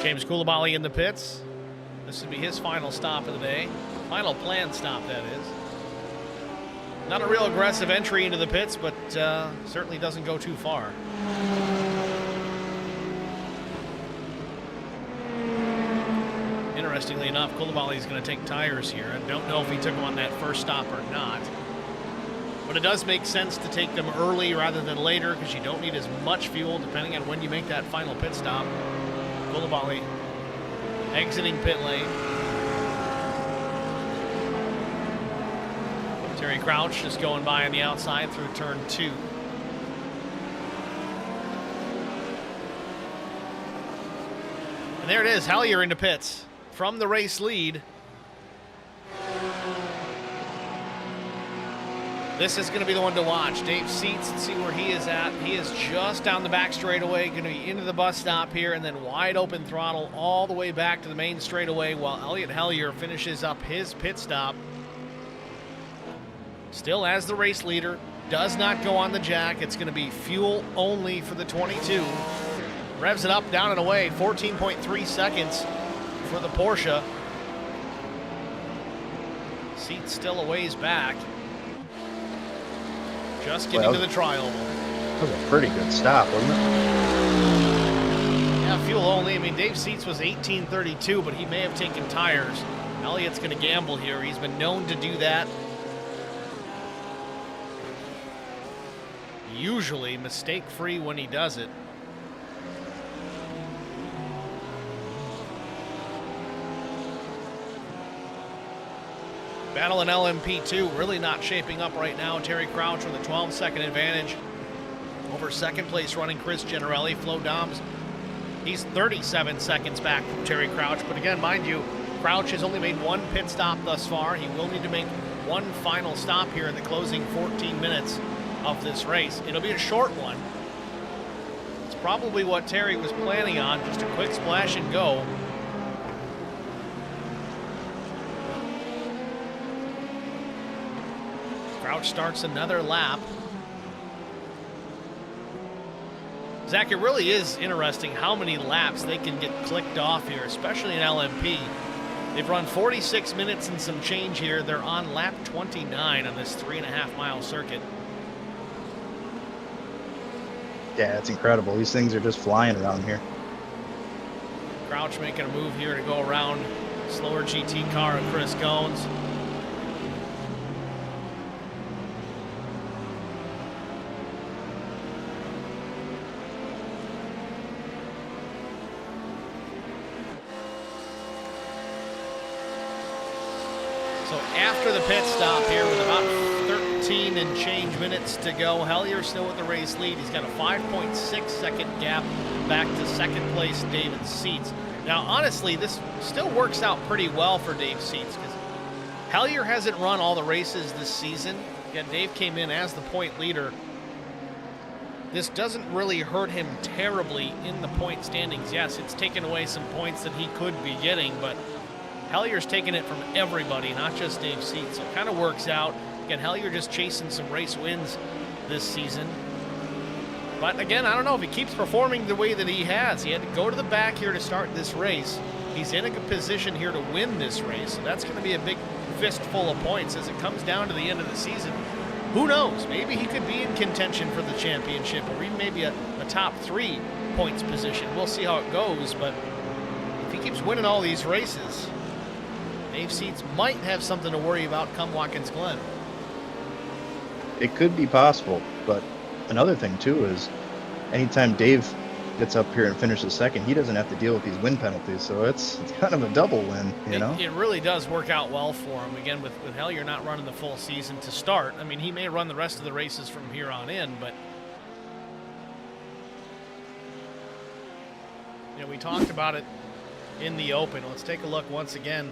James Coulibaly in the pits. This would be his final stop of the day. Final planned stop, that is. Not a real aggressive entry into the pits, but certainly doesn't go too far. interestingly enough, Coulibaly's going to take tires here. I don't know if he took them on that first stop or not. But it does make sense to take them early rather than later because you don't need as much fuel depending on when you make that final pit stop. Coulibaly exiting pit lane. Terry Crouch just going by on the outside through turn 2. And there it is, Hellier into pits from the race lead. This is going to be the one to watch. Dave Seats, and see where he is at. He is just down the back straightaway, going to be into the bus stop here, and then wide open throttle all the way back to the main straightaway while Elliott Hellier finishes up his pit stop. Still as the race leader, does not go on the jack. It's going to be fuel only for the 22. Revs it up, down and away, 14.3 seconds for the Porsche. Seats still a ways back. Just getting to the trial. That was a pretty good stop, wasn't it? Yeah, fuel only. I mean, Dave Seats was 18.32, but he may have taken tires. Elliott's going to gamble here. He's been known to do that. Usually mistake-free when he does it. Battle in LMP2 really not shaping up right now. Terry Crouch with a 12-second advantage over second place running Chris Generelli. Flo Doms, he's 37 seconds back from Terry Crouch. But again, mind you, Crouch has only made one pit stop thus far. He will need to make one final stop here in the closing 14 minutes of this race. It'll be a short one. It's probably what Terry was planning on, just a quick splash and go. Crouch starts another lap. Zach, it really is interesting how many laps they can get clicked off here, especially in LMP. They've run 46 minutes and some change here. They're on lap 29 on this 3.5-mile circuit. Yeah, it's incredible. These things are just flying around here. Crouch making a move here to go around slower GT car of Chris Goins. So after the pit stop here with about 13 and change minutes to go, Hellier still with the race lead. He's got a 5.6 second gap back to second place David Seats. Now honestly, this still works out pretty well for Dave Seats because Hellier hasn't run all the races this season. Again, Dave came in as the point leader. This doesn't really hurt him terribly in the point standings. Yes, it's taken away some points that he could be getting, but Hellier's taking it from everybody, not just Dave Seats. So it kind of works out. Again, Hellier just chasing some race wins this season. But again, I don't know if he keeps performing the way that he has. He had to go to the back here to start this race. He's in a good position here to win this race. So that's going to be a big fistful of points as it comes down to the end of the season. Who knows? Maybe he could be in contention for the championship or even maybe a top 3 points position. We'll see how it goes. But if he keeps winning all these races, Dave Seats might have something to worry about come Watkins Glen. It could be possible, but another thing too is anytime Dave gets up here and finishes second, he doesn't have to deal with these win penalties, so it's kind of a double win, you know? It really does work out well for him. Again, with Hellier not running the full season to start, I mean, he may run the rest of the races from here on in, but you know, we talked about it in the open. Let's take a look once again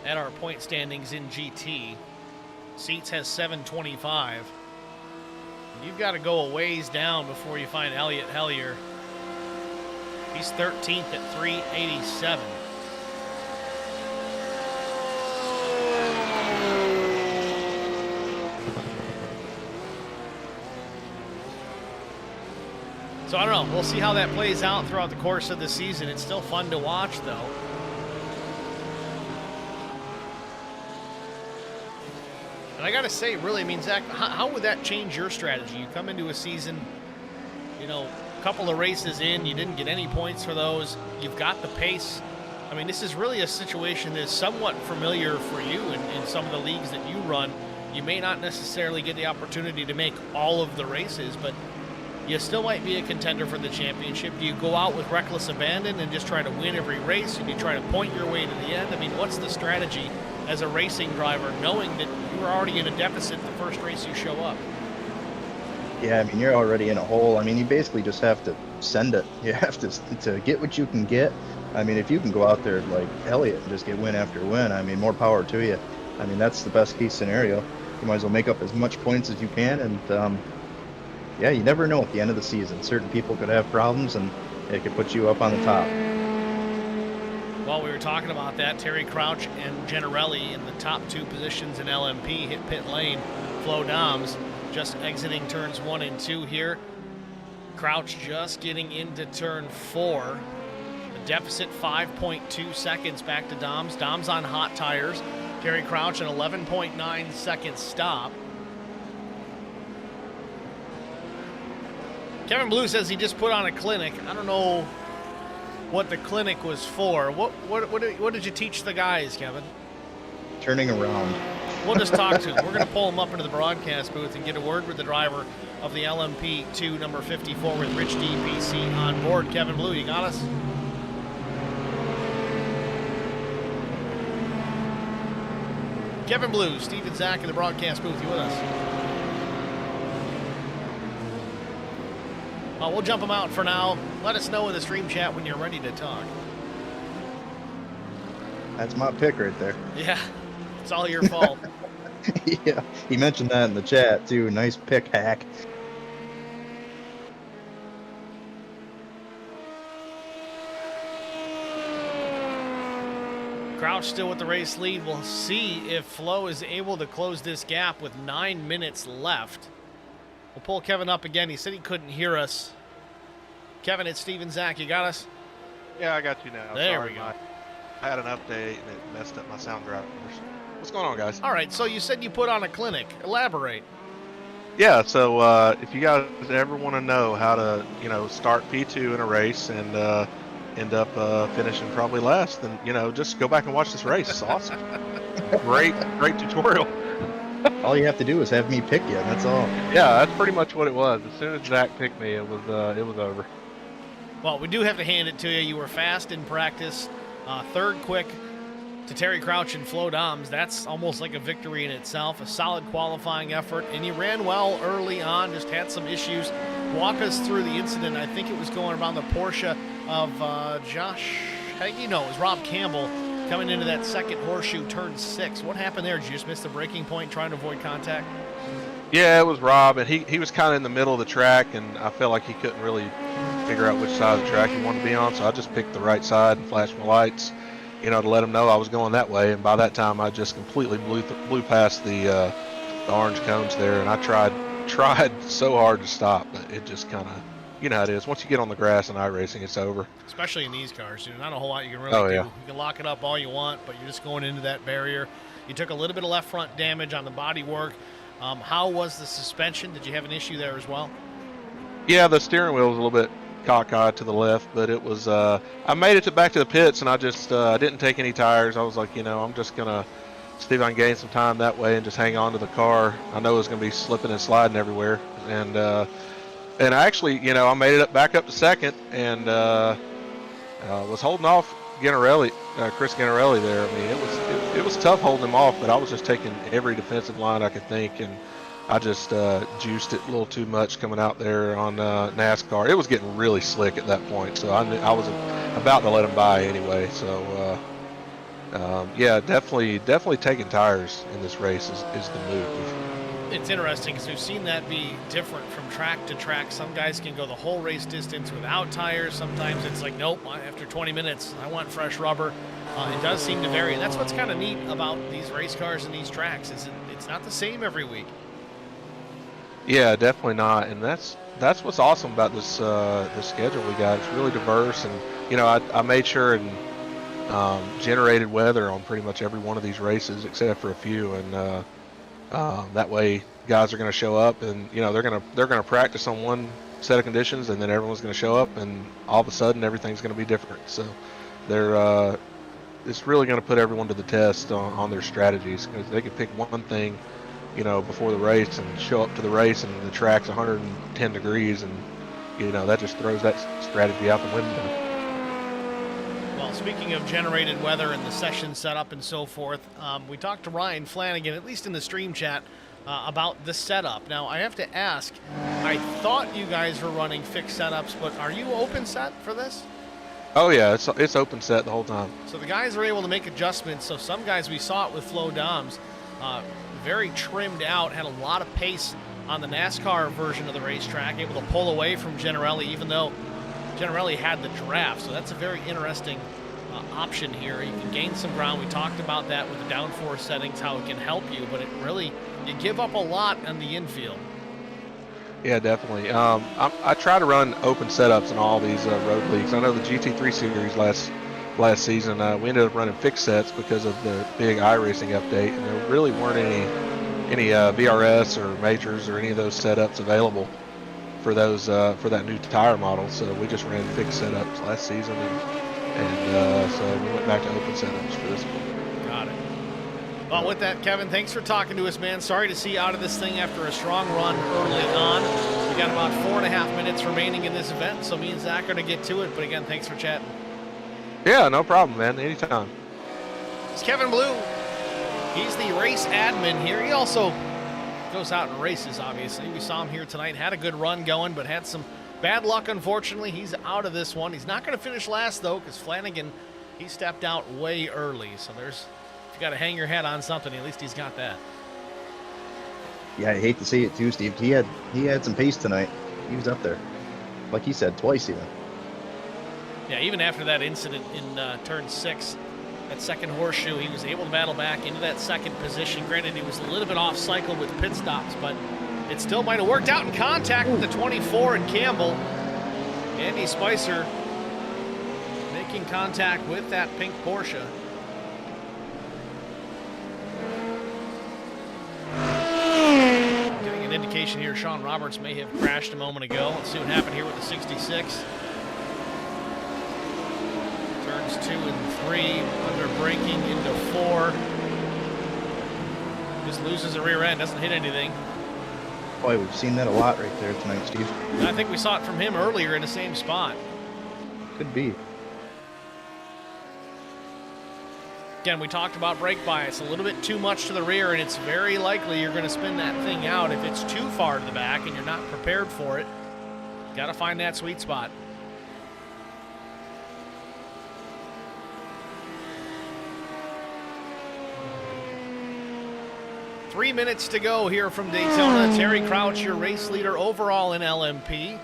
at our point standings in GT. Seats has 725. You've got to go a ways down before you find Elliott Hellier. He's 13th at 387. So I don't know. We'll see how that plays out throughout the course of the season. It's still fun to watch, though. And I got to say, really, I mean, Zach, how would that change your strategy? You come into a season, you know, a couple of races in, you didn't get any points for those. You've got the pace I mean, this is really a situation that's somewhat familiar for you in some of the leagues that you run. You may not necessarily get the opportunity to make all of the races, but you still might be a contender for the championship. Do you go out with reckless abandon and just try to win every race, and you try to point your way to the end? I mean, what's the strategy as a racing driver, knowing that you were already in a deficit the first race you show up? Yeah, I mean, you're already in a hole. I mean, you basically just have to send it. You have to get what you can get. I mean, if you can go out there like Elliott and just get win after win, I mean, more power to you. I mean, that's the best case scenario. You might as well make up as much points as you can, and yeah, you never know at the end of the season. Certain people could have problems, and it could put you up on the top. Well, we were talking about that. Terry Crouch and Gennarelli in the top 2 positions in LMP hit pit lane. Flo Doms just exiting turns 1 and 2 here. Crouch just getting into turn 4. The deficit 5.2 seconds back to Doms. Doms on hot tires. Terry Crouch an 11.9 second stop. Kevin Blue says he just put on a clinic. I don't know what the clinic was for. What did you teach the guys, Kevin? Turning around. We'll just talk to him. We're going to pull him up into the broadcast booth and get a word with the driver of the LMP2 number 54 with Rich DPC on board. Kevin Blue, you got us? Kevin Blue, Steve and Zach in the broadcast booth. You with us? We'll jump them out for now. Let us know in the stream chat when you're ready to talk. That's my pick right there. Yeah, it's all your fault. Yeah, he mentioned that in the chat too. Nice pick, Hack. Crouch still with the race lead. We'll see if Flo is able to close this gap with 9 minutes left. We'll pull Kevin up again. He said he couldn't hear us. Kevin, it's Steve and Zach. You got us? Yeah, I got you now. There Sorry, we go. I had an update and it messed up my sound drivers. What's going on, guys? All right, so you said you put on a clinic. Elaborate. Yeah, so if you guys ever want to know how to, start P2 in a race and end up finishing probably last, then, just go back and watch this race. It's awesome. Great tutorial. All you have to do is have me pick you. That's all. Yeah, that's pretty much what it was. As soon as Zach picked me, it was over. Well, we do have to hand it to you. You were fast in practice. Third quick to Terry Crouch and Flo Doms. That's almost like a victory in itself. A solid qualifying effort. And you ran well early on, just had some issues. Walk us through the incident. I think it was going around the Porsche of Josh Hagee. No, it was Rob Campbell coming into that second horseshoe, turn 6. What happened there? Did you just miss the braking point trying to avoid contact? Yeah, it was Rob, and he was kind of in the middle of the track, and I felt like he couldn't really figure out which side of the track he wanted to be on, so I just picked the right side and flashed my lights, to let him know I was going that way. And by that time, I just completely blew past the orange cones there, and I tried so hard to stop, but it just kind of, how it is. Once you get on the grass in iRacing, it's over. Especially in these cars, not a whole lot you can really do. Yeah. You can lock it up all you want, but you're just going into that barrier. You took a little bit of left front damage on the body work. How was the suspension? Did you have an issue there as well? Yeah, the steering wheel was a little bit cockeyed to the left, but it was. I made it back to the pits, and I just didn't take any tires. I was like, I'm just gonna see if I can gain some time that way and just hang on to the car. I know it was gonna be slipping and sliding everywhere, and I actually, I made it back up to second, and was holding off Chris Gennarelli there. I mean, it was tough holding him off, but I was just taking every defensive line I could think, and I just juiced it a little too much coming out there on NASCAR. It was getting really slick at that point, so I was about to let him by anyway. So yeah, definitely taking tires in this race is the move. It's interesting because we've seen that be different from track to track. Some guys can go the whole race distance without tires. Sometimes it's like, nope, after 20 minutes, I want fresh rubber. It does seem to vary. And that's what's kind of neat about these race cars and these tracks is it's not the same every week. Yeah, definitely not. And that's what's awesome about this schedule we got. It's really diverse, and I made sure and generated weather on pretty much every one of these races except for a few, and that way guys are going to show up, and they're going to practice on one set of conditions, and then everyone's going to show up, and all of a sudden everything's going to be different. So they're it's really going to put everyone to the test on their strategies, because they could pick one thing, you know, before the race and show up to the race and the track's 110 degrees, and you know that just throws that strategy out the window. Well, speaking of generated weather and the session setup and so forth, we talked to Ryan Flanagan, at least in the stream chat, about the setup. Now, I have to ask, I thought you guys were running fixed setups, but are you open set for this? Oh yeah, it's open set the whole time. So the guys were able to make adjustments. So some guys, we saw it with Flo Doms, very trimmed out, had a lot of pace on the NASCAR version of the racetrack, able to pull away from Generelli, even though Generelli had the draft. So that's a very interesting option here. You can gain some ground. We talked about that with the downforce settings, how it can help you, but it really, you give up a lot on the infield. Yeah, definitely. I try to run open setups in all these road leagues. I know the GT3 series last season, we ended up running fixed sets because of the big iRacing update, and there really weren't any VRS or majors or any of those setups available for those for that new tire model. So we just ran fixed setups last season, and so we went back to open setups for this one. Got it. Well, with that, Kevin, thanks for talking to us, man. Sorry to see you out of this thing after a strong run early on. We got about 4.5 minutes remaining in this event, so me and Zach are going to get to it. But again, thanks for chatting. Yeah, no problem, man. Anytime. It's Kevin Blue. He's the race admin here. He also goes out and races, obviously. We saw him here tonight. Had a good run going, but had some bad luck, unfortunately. He's out of this one. He's not going to finish last, though, because Flanagan, he stepped out way early. So there's... you got to hang your hat on something. At least he's got that. Yeah, I hate to say it too, Steve. He had some pace tonight. He was up there, like he said, twice even. Yeah, even after that incident in turn 6, that second horseshoe, he was able to battle back into that second position. Granted, he was a little bit off cycle with pit stops, but it still might have worked out in contact with the 24 and Campbell. Andy Spicer making contact with that pink Porsche. Getting an indication here, Sean Roberts may have crashed a moment ago. Let's see what happened here with the 66. Turns 2 and 3, under braking into 4. Just loses the rear end, doesn't hit anything. Boy, we've seen that a lot right there tonight, Steve. I think we saw it from him earlier in the same spot. Could be. Again, we talked about brake bias, a little bit too much to the rear, and it's very likely you're going to spin that thing out if it's too far to the back and you're not prepared for it. Got to find that sweet spot. Three minutes to go here from Daytona. Terry Crouch, your race leader overall in LMP.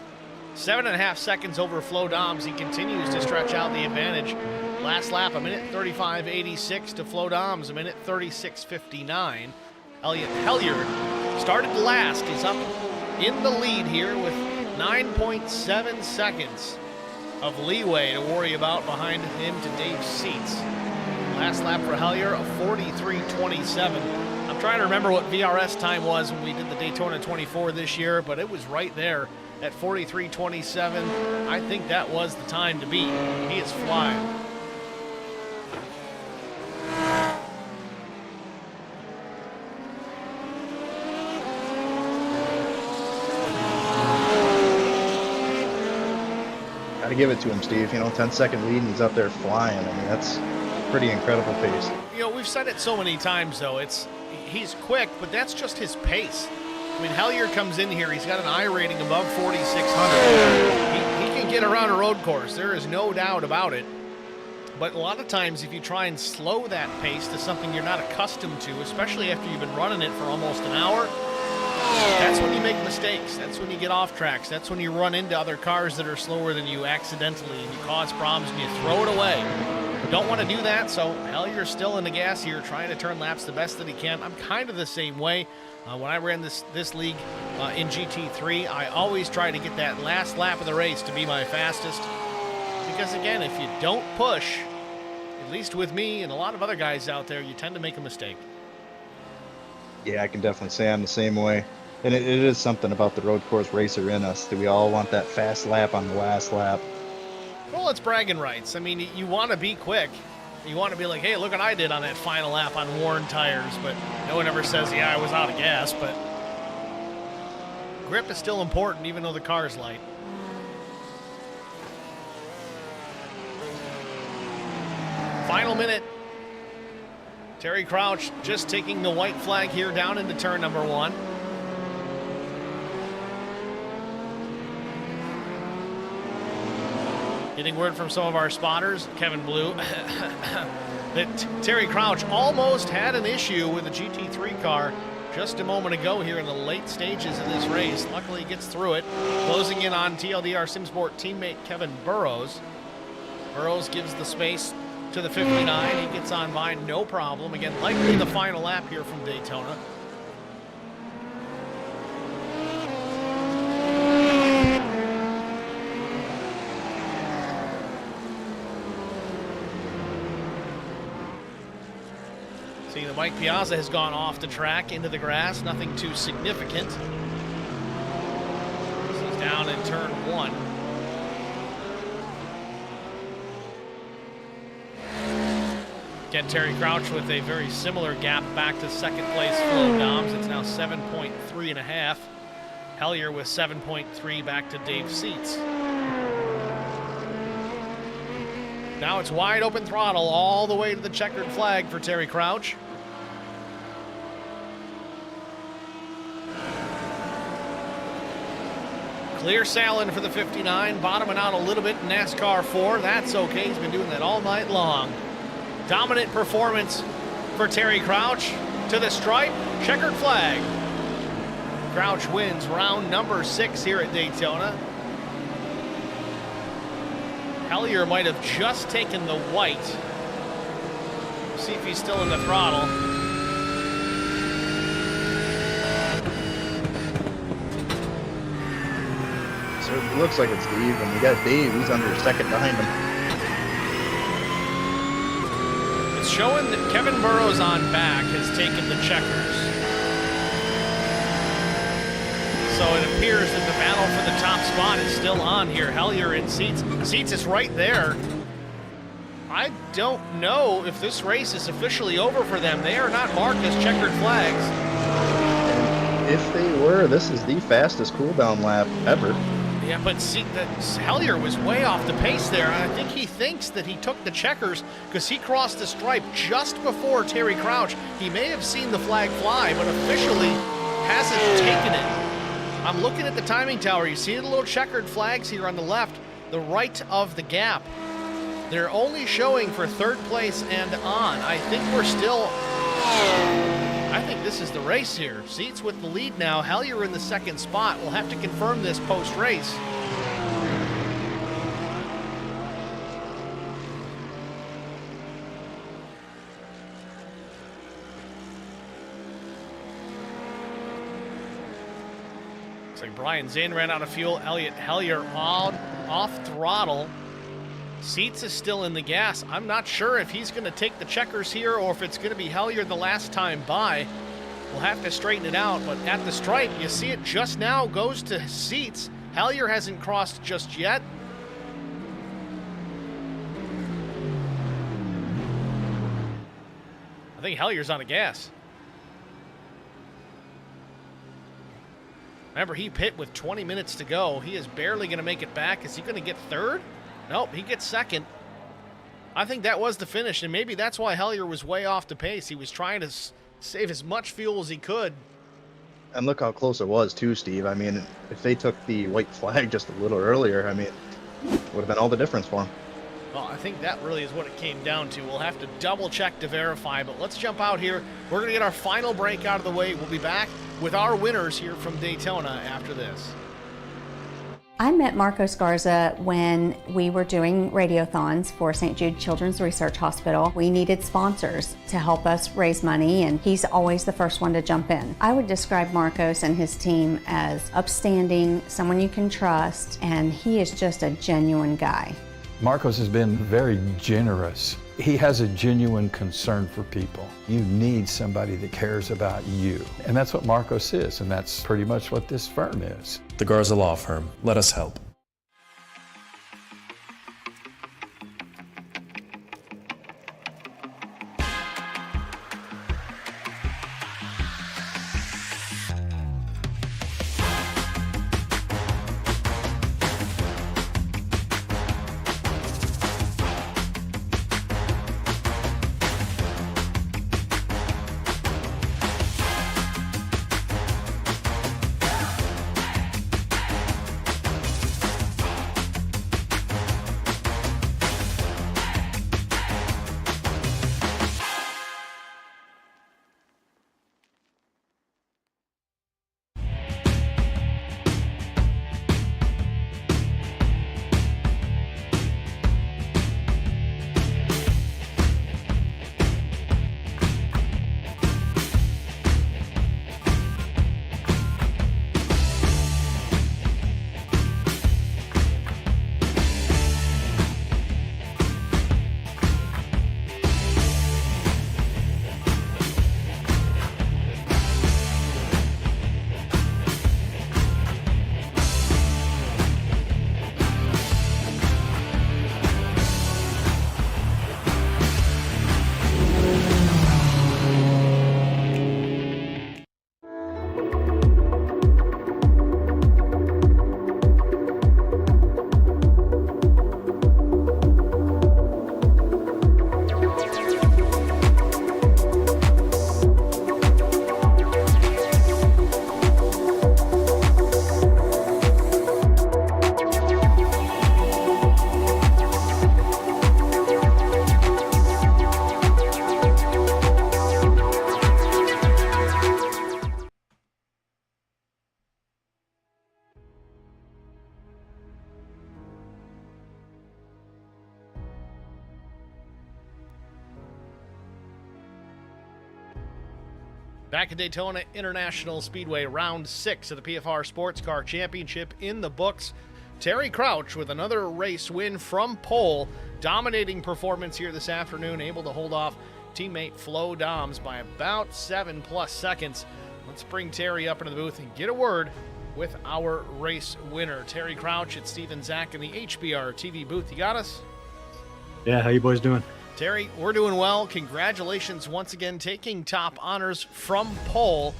7.5 seconds over Flo Doms. He continues to stretch out the advantage. Last lap, a minute 35.86 to Flo Doms, a minute 36.59. Elliott Helliard started last. He's up in the lead here with 9.7 seconds of leeway to worry about behind him to Dave's seats. Last lap for Hellier, a 43.27. I'm trying to remember what VRS time was when we did the Daytona 24 this year, but it was right there at 43.27. I think that was the time to beat. He is flying. Gotta give it to him, Steve. 10-second lead and he's up there flying. I mean, that's pretty incredible pace. We've said it so many times, though. He's quick, but that's just his pace. I mean, Hellier comes in here. He's got an I rating above 4,600. He can get around a road course. There is no doubt about it. But a lot of times, if you try and slow that pace to something you're not accustomed to, especially after you've been running it for almost an hour, that's when you make mistakes. That's when you get off tracks. That's when you run into other cars that are slower than you accidentally, and you cause problems and you throw it away. Don't want to do that, so Hellier's still in the gas here, trying to turn laps the best that he can. I'm kind of the same way. When I ran this league in GT3, I always try to get that last lap of the race to be my fastest. Because again, if you don't push, at least with me and a lot of other guys out there, you tend to make a mistake. Yeah, I can definitely say I'm the same way. And it is something about the road course racer in us that we all want that fast lap on the last lap. Well, it's bragging rights. I mean, you want to be quick. You want to be like, hey, look what I did on that final lap on worn tires, but no one ever says, yeah, I was out of gas, but grip is still important even though the car's light. Final minute. Terry Crouch just taking the white flag here down into turn number 1. Getting word from some of our spotters, Kevin Blue, that Terry Crouch almost had an issue with the GT3 car just a moment ago here in the late stages of this race. Luckily he gets through it. Closing in on TLDR SimSport teammate Kevin Burrows. Burrows gives the space to the 59. He gets on by no problem. Again, likely the final lap here from Daytona. See, the Mike Piazza has gone off the track into the grass. Nothing too significant. This is down in turn 1. Again, Terry Crouch with a very similar gap back to second place Flo Doms. It's now 7.3.5. Hellier with 7.3 back to Dave Seats. Now it's wide open throttle all the way to the checkered flag for Terry Crouch. Clear sailing for the 59, bottoming out a little bit in NASCAR 4. That's okay, he's been doing that all night long. Dominant performance for Terry Crouch. To the stripe, checkered flag. Crouch wins round number 6 here at Daytona. Hellier might have just taken the white. See if he's still in the throttle. So it looks like it's Dave, and we got Dave. He's under second behind him. It's showing that Kevin Burrows on back has taken the checkers. So it appears that the battle for the top spot is still on here. Hellier in Seats. Seats is right there. I don't know if this race is officially over for them. They are not marked as checkered flags. And if they were, this is the fastest cooldown lap ever. Yeah, but see, Hellier was way off the pace there. I think he thinks that he took the checkers because he crossed the stripe just before Terry Crouch. He may have seen the flag fly, but officially hasn't taken it. I'm looking at the timing tower. You see the little checkered flags here on the left, the right of the gap. They're only showing for third place and on. I think we're still... I think this is the race here. Seats with the lead now. Hellier in the second spot. We'll have to confirm this post-race. Looks like Brian Zinn ran out of fuel. Elliott Hellier off throttle. Seats is still in the gas. I'm not sure if he's going to take the checkers here or if it's going to be Hellier the last time by. We'll have to straighten it out, but at the stripe, you see it just now goes to Seats. Hellier hasn't crossed just yet. I think Hellier's on a gas. Remember, he pit with 20 minutes to go. He is barely going to make it back. Is he going to get third? Nope, he gets second. I think that was the finish, and maybe that's why Hellier was way off the pace. He was trying to save as much fuel as he could. And look how close it was, too, Steve. I mean, if they took the white flag just a little earlier, I mean, it would have been all the difference for him. Well, I think that really is what it came down to. We'll have to double check to verify, but let's jump out here. We're going to get our final break out of the way. We'll be back with our winners here from Daytona after this. I met Marcos Garza when we were doing radiothons for St. Jude Children's Research Hospital. We needed sponsors to help us raise money, and he's always the first one to jump in. I would describe Marcos and his team as upstanding, someone you can trust, and he is just a genuine guy. Marcos has been very generous. He has a genuine concern for people. You need somebody that cares about you. And that's what Marcos is, and that's pretty much what this firm is. The Garza Law Firm. Let us help. Back at Daytona International Speedway, round 6 of the PFR Sports Car Championship in the books. Terry Crouch with another race win from pole. Dominating performance here this afternoon, able to hold off teammate Flo Doms by about 7+ seconds. Let's bring Terry up into the booth and get a word with our race winner. Terry Crouch at Steven Zach in the HBR TV booth. You got us? Yeah, how you boys doing? Terry, we're doing well. Congratulations once again, taking top honors from pole.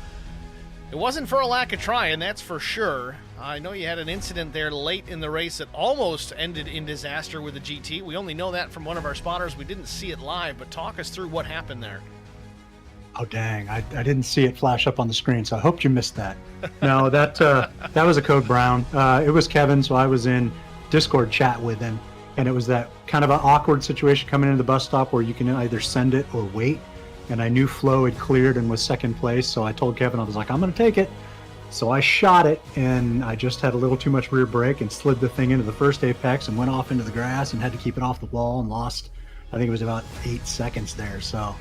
It wasn't for a lack of trying, that's for sure. I know you had an incident there late in the race that almost ended in disaster with the GT. We only know that from one of our spotters. We didn't see it live, but talk us through what happened there. Oh, dang. I didn't see it flash up on the screen, so I hope you missed that. No, that was a Code Brown. It was Kevin, so I was in Discord chat with him, and it was that kind of an awkward situation coming into the bus stop where you can either send it or wait. And I knew Flo had cleared and was second place, so I told Kevin, I was like, I'm going to take it. So I shot it, and I just had a little too much rear brake and slid the thing into the first apex and went off into the grass and had to keep it off the wall and lost, I think it was about 8 seconds there. So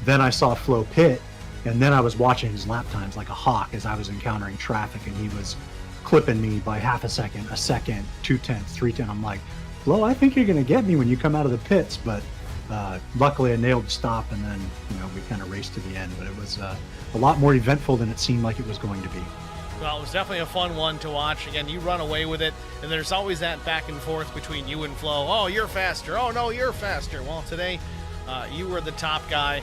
then I saw Flo pit, and then I was watching his lap times like a hawk as I was encountering traffic, and he was clipping me by half a second, 2/10, 3/10. I'm like, Flo, I think you're going to get me when you come out of the pits, but luckily I nailed the stop, and then we kind of raced to the end. But it was a lot more eventful than it seemed like it was going to be. Well, it was definitely a fun one to watch. Again, you run away with it, and there's always that back and forth between you and Flo. Oh, you're faster. Oh, no, you're faster. Well, today you were the top guy.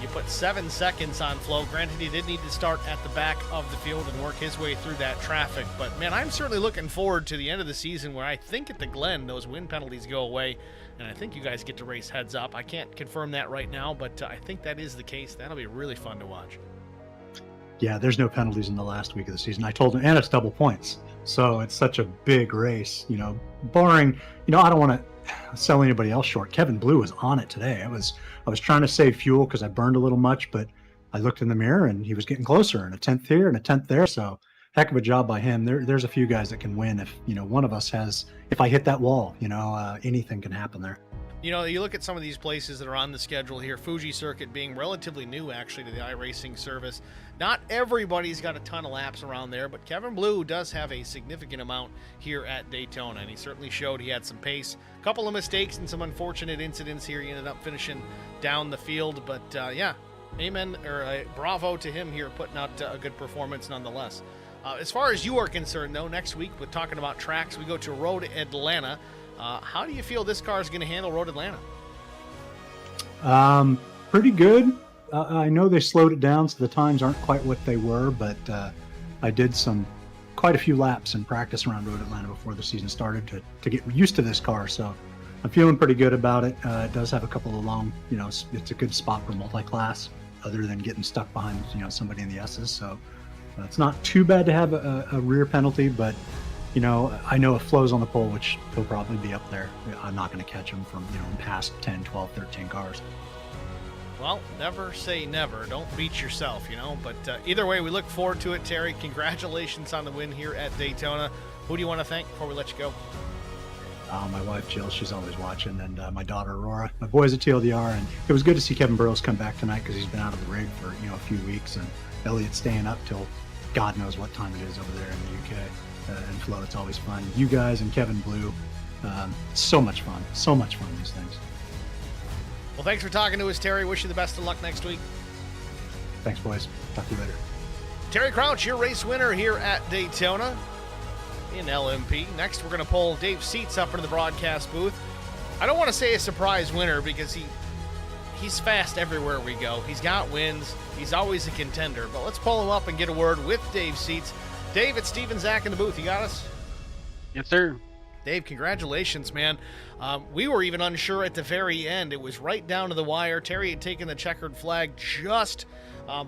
You put 7 seconds on Flo. Granted, he did need to start at the back of the field and work his way through that traffic. But, man, I'm certainly looking forward to the end of the season where I think at the Glen those win penalties go away, and I think you guys get to race heads up. I can't confirm that right now, but I think that is the case. That'll be really fun to watch. Yeah, there's no penalties in the last week of the season. I told him, and it's double points. So it's such a big race, barring, I don't want to sell anybody else short. Kevin Blue was on it today. I was trying to save fuel because I burned a little much, but I looked in the mirror and he was getting closer, and a 10th here and a 10th there. So heck of a job by him. There's a few guys that can win if, one of us if I hit that wall, anything can happen there. You look at some of these places that are on the schedule here, Fuji Circuit being relatively new, actually, to the iRacing service. Not everybody's got a ton of laps around there, but Kevin Blue does have a significant amount here at Daytona, and he certainly showed he had some pace. A couple of mistakes and some unfortunate incidents here. He ended up finishing down the field, but bravo to him here, putting out a good performance nonetheless. As far as you are concerned, though, next week, with talking about tracks, we go to Road Atlanta. How do you feel this car is going to handle Road Atlanta? Pretty good. I know they slowed it down, so the times aren't quite what they were, but I did quite a few laps in practice around Road Atlanta before the season started to get used to this car, so I'm feeling pretty good about it. It does have a couple of long, it's a good spot for multi-class, other than getting stuck behind, somebody in the S's, so it's not too bad to have a rear penalty, but I know if Flo's on the pole, which he'll probably be up there, I'm not going to catch him from, past 10, 12, 13 cars. Well, never say never. Don't beat yourself, But either way, we look forward to it, Terry. Congratulations on the win here at Daytona. Who do you want to thank before we let you go? My wife, Jill, she's always watching, and my daughter, Aurora. My boys at TLDR, and it was good to see Kevin Burrows come back tonight because he's been out of the rig for, a few weeks, and Elliot's staying up till God knows what time it is over there in the UK. And Flo, it's always fun. You guys and Kevin Blue, so much fun, these things. Well, thanks for talking to us, Terry. Wish you the best of luck next week. Thanks, boys. Talk to you later. Terry Crouch, your race winner here at Daytona in LMP. Next, we're going to pull Dave Seats up into the broadcast booth. I don't want to say a surprise winner because he's fast everywhere we go. He's got wins. He's always a contender. But let's pull him up and get a word with Dave Seats. Dave, it's Steven Zach in the booth. You got us? Yes, sir. Dave, congratulations, man. We were even unsure at the very end. It was right down to the wire. Terry had taken the checkered flag just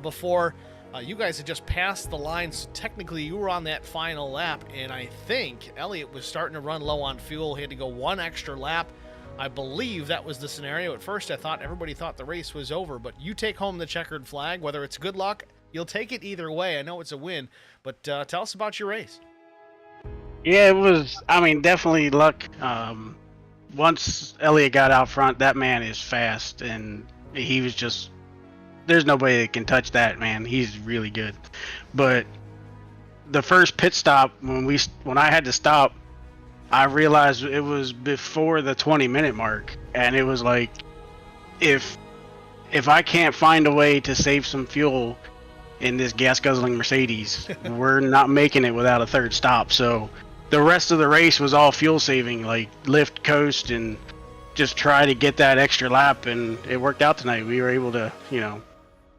before you guys had just passed the line. So technically, you were on that final lap, and I think Elliot was starting to run low on fuel. He had to go one extra lap. I believe that was the scenario. At first, everybody thought the race was over, but you take home the checkered flag. Whether it's good luck, you'll take it either way. I know it's a win, but tell us about your race. Yeah, it was, definitely luck. Once Elliot got out front, that man is fast, and he was just there's nobody that can touch that, man. He's really good. But the first pit stop, when I had to stop, I realized it was before the 20-minute mark, and it was like, if I can't find a way to save some fuel in this gas guzzling Mercedes, we're not making it without a third stop. So the rest of the race was all fuel saving, like lift, coast, and just try to get that extra lap, and it worked out tonight. We were able to,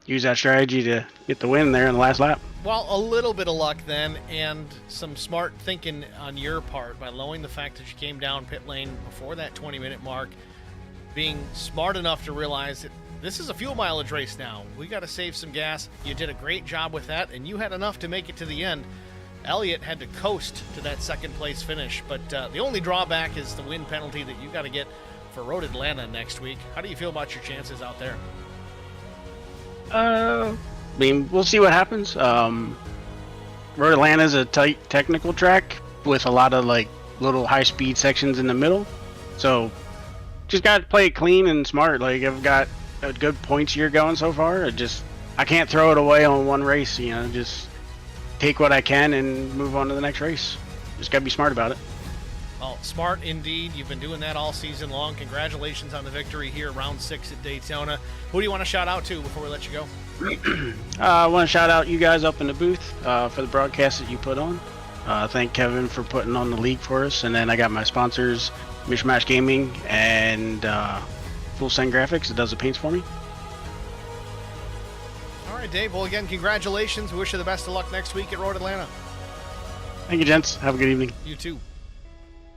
use that strategy to get the win there in the last lap. Well, a little bit of luck then, and some smart thinking on your part by knowing the fact that you came down pit lane before that 20-minute mark, being smart enough to realize that this is a fuel mileage race now. We got to save some gas. You did a great job with that, and you had enough to make it to the end. Elliott had to coast to that second place finish, but the only drawback is the win penalty that you got to get for Road Atlanta next week. How do you feel about your chances out there? We'll see what happens. Road Atlanta is a tight technical track with a lot of little high-speed sections in the middle, so just got to play it clean and smart. I've got a good points year going so far. I can't throw it away on one race. Just take what I can and move on to the next race. Just got to be smart about it. Well, smart indeed. You've been doing that all season long. Congratulations on the victory here, round 6 at Daytona. Who do you want to shout out to before we let you go? I want to shout out you guys up in the booth for the broadcast that you put on. Thank Kevin for putting on the league for us. And then I got my sponsors, Mishmash Gaming and Full Send Graphics, that does the paints for me. All right, Dave. Well, again, congratulations. We wish you the best of luck next week at Road Atlanta. Thank you, gents. Have a good evening. You too.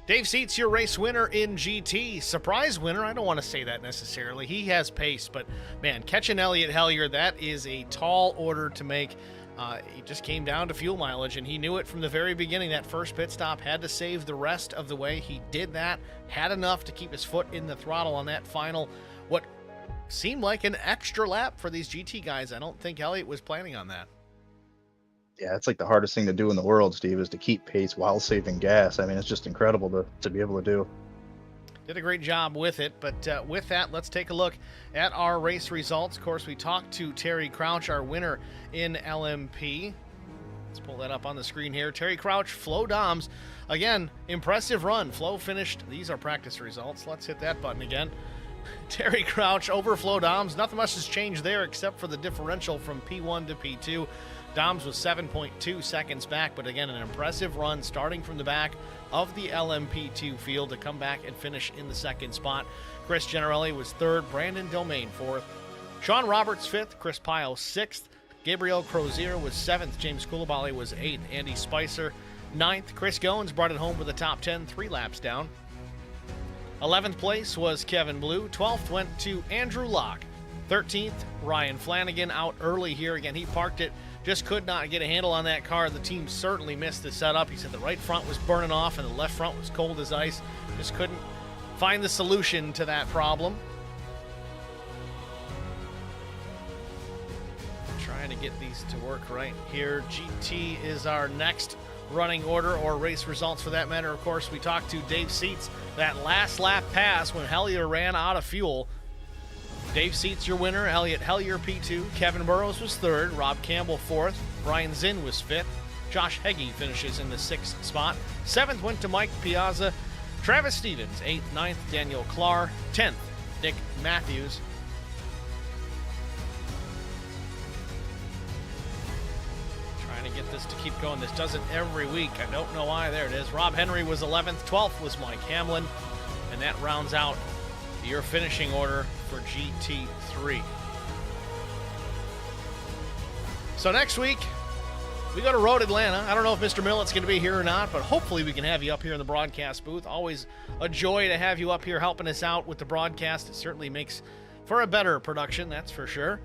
Dave Seats, your race winner in GT. Surprise winner, I don't want to say that necessarily. He has pace, but man, catching Elliott Hellier, that is a tall order to make. He just came down to fuel mileage, and he knew it from the very beginning. That first pit stop had to save the rest of the way. He did that, had enough to keep his foot in the throttle on that final, what seemed like an extra lap for these GT guys. I don't think Elliott was planning on that. Yeah, it's like the hardest thing to do in the world, Steve, is to keep pace while saving gas. I mean, it's just incredible to be able to do. Did a great job with it, but with that, let's take a look at our race results. Of course, we talked to Terry Crouch, our winner in LMP. Let's pull that up on the screen here. Terry Crouch, Flo Doms. Again, impressive run. Flo finished. These are practice results. Let's hit that button again. Terry Crouch over Flo Doms. Nothing much has changed there except for the differential from P1 to P2. Doms was 7.2 seconds back, but again, an impressive run starting from the back of the LMP2 field to come back and finish in the second spot. Chris Generelli was third, Brandon Domain fourth, Sean Roberts fifth, Chris Pyle sixth, Gabriel Crozier was seventh, James Koulibaly was eighth, Andy Spicer ninth, Chris Goins brought it home with a top 10, 3 laps down. 11th place was Kevin Blue, 12th went to Andrew Locke, 13th, Ryan Flanagan out early here. Again, he parked it, just could not get a handle on that car. The team certainly missed the setup. He said the right front was burning off and the left front was cold as ice. Just couldn't find the solution to that problem. Trying to get these to work right here. GT is our next running order, or race results for that matter. Of course, we talked to Dave Seats. That last lap pass when Hellier ran out of fuel. Dave Seats, your winner. Elliott Hellier, P2. Kevin Burrows was third. Rob Campbell, fourth. Brian Zinn was fifth. Josh Heggie finishes in the 6th spot. 7th went to Mike Piazza. Travis Stevens, 8th, 9th. Daniel Clark, 10th. Nick Matthews. Trying to get this to keep going. This does it every week. I don't know why. There it is. Rob Henry was 11th. 12th was Mike Hamlin. And that rounds out your finishing order for GT3. So next week, we go to Road Atlanta. I don't know if Mr. Millet's going to be here or not, but hopefully we can have you up here in the broadcast booth. Always a joy to have you up here helping us out with the broadcast. It certainly makes for a better production, that's for sure.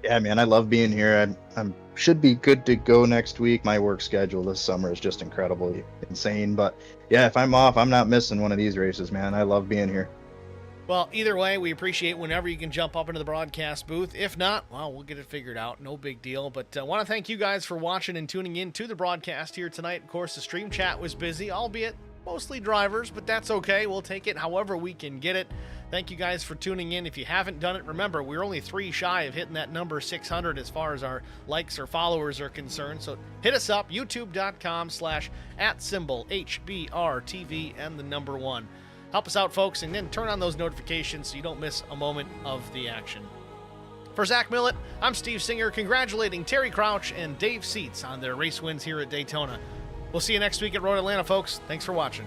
Yeah, man, I love being here. I should be good to go next week. My work schedule this summer is just incredibly insane. But yeah, if I'm off, I'm not missing one of these races, man. I love being here. Well, either way, we appreciate whenever you can jump up into the broadcast booth. If not, well, we'll get it figured out. No big deal. But I want to thank you guys for watching and tuning in to the broadcast here tonight. Of course, the stream chat was busy, albeit mostly drivers, but that's okay. We'll take it however we can get it. Thank you guys for tuning in. If you haven't done it, remember, we're only 3 shy of hitting that number 600 as far as our likes or followers are concerned. So hit us up, youtube.com/@HBRTV and the number 1. Help us out, folks, and then turn on those notifications so you don't miss a moment of the action. For Zach Millett, I'm Steve Singer, congratulating Terry Crouch and Dave Seats on their race wins here at Daytona. We'll see you next week at Road Atlanta, folks. Thanks for watching.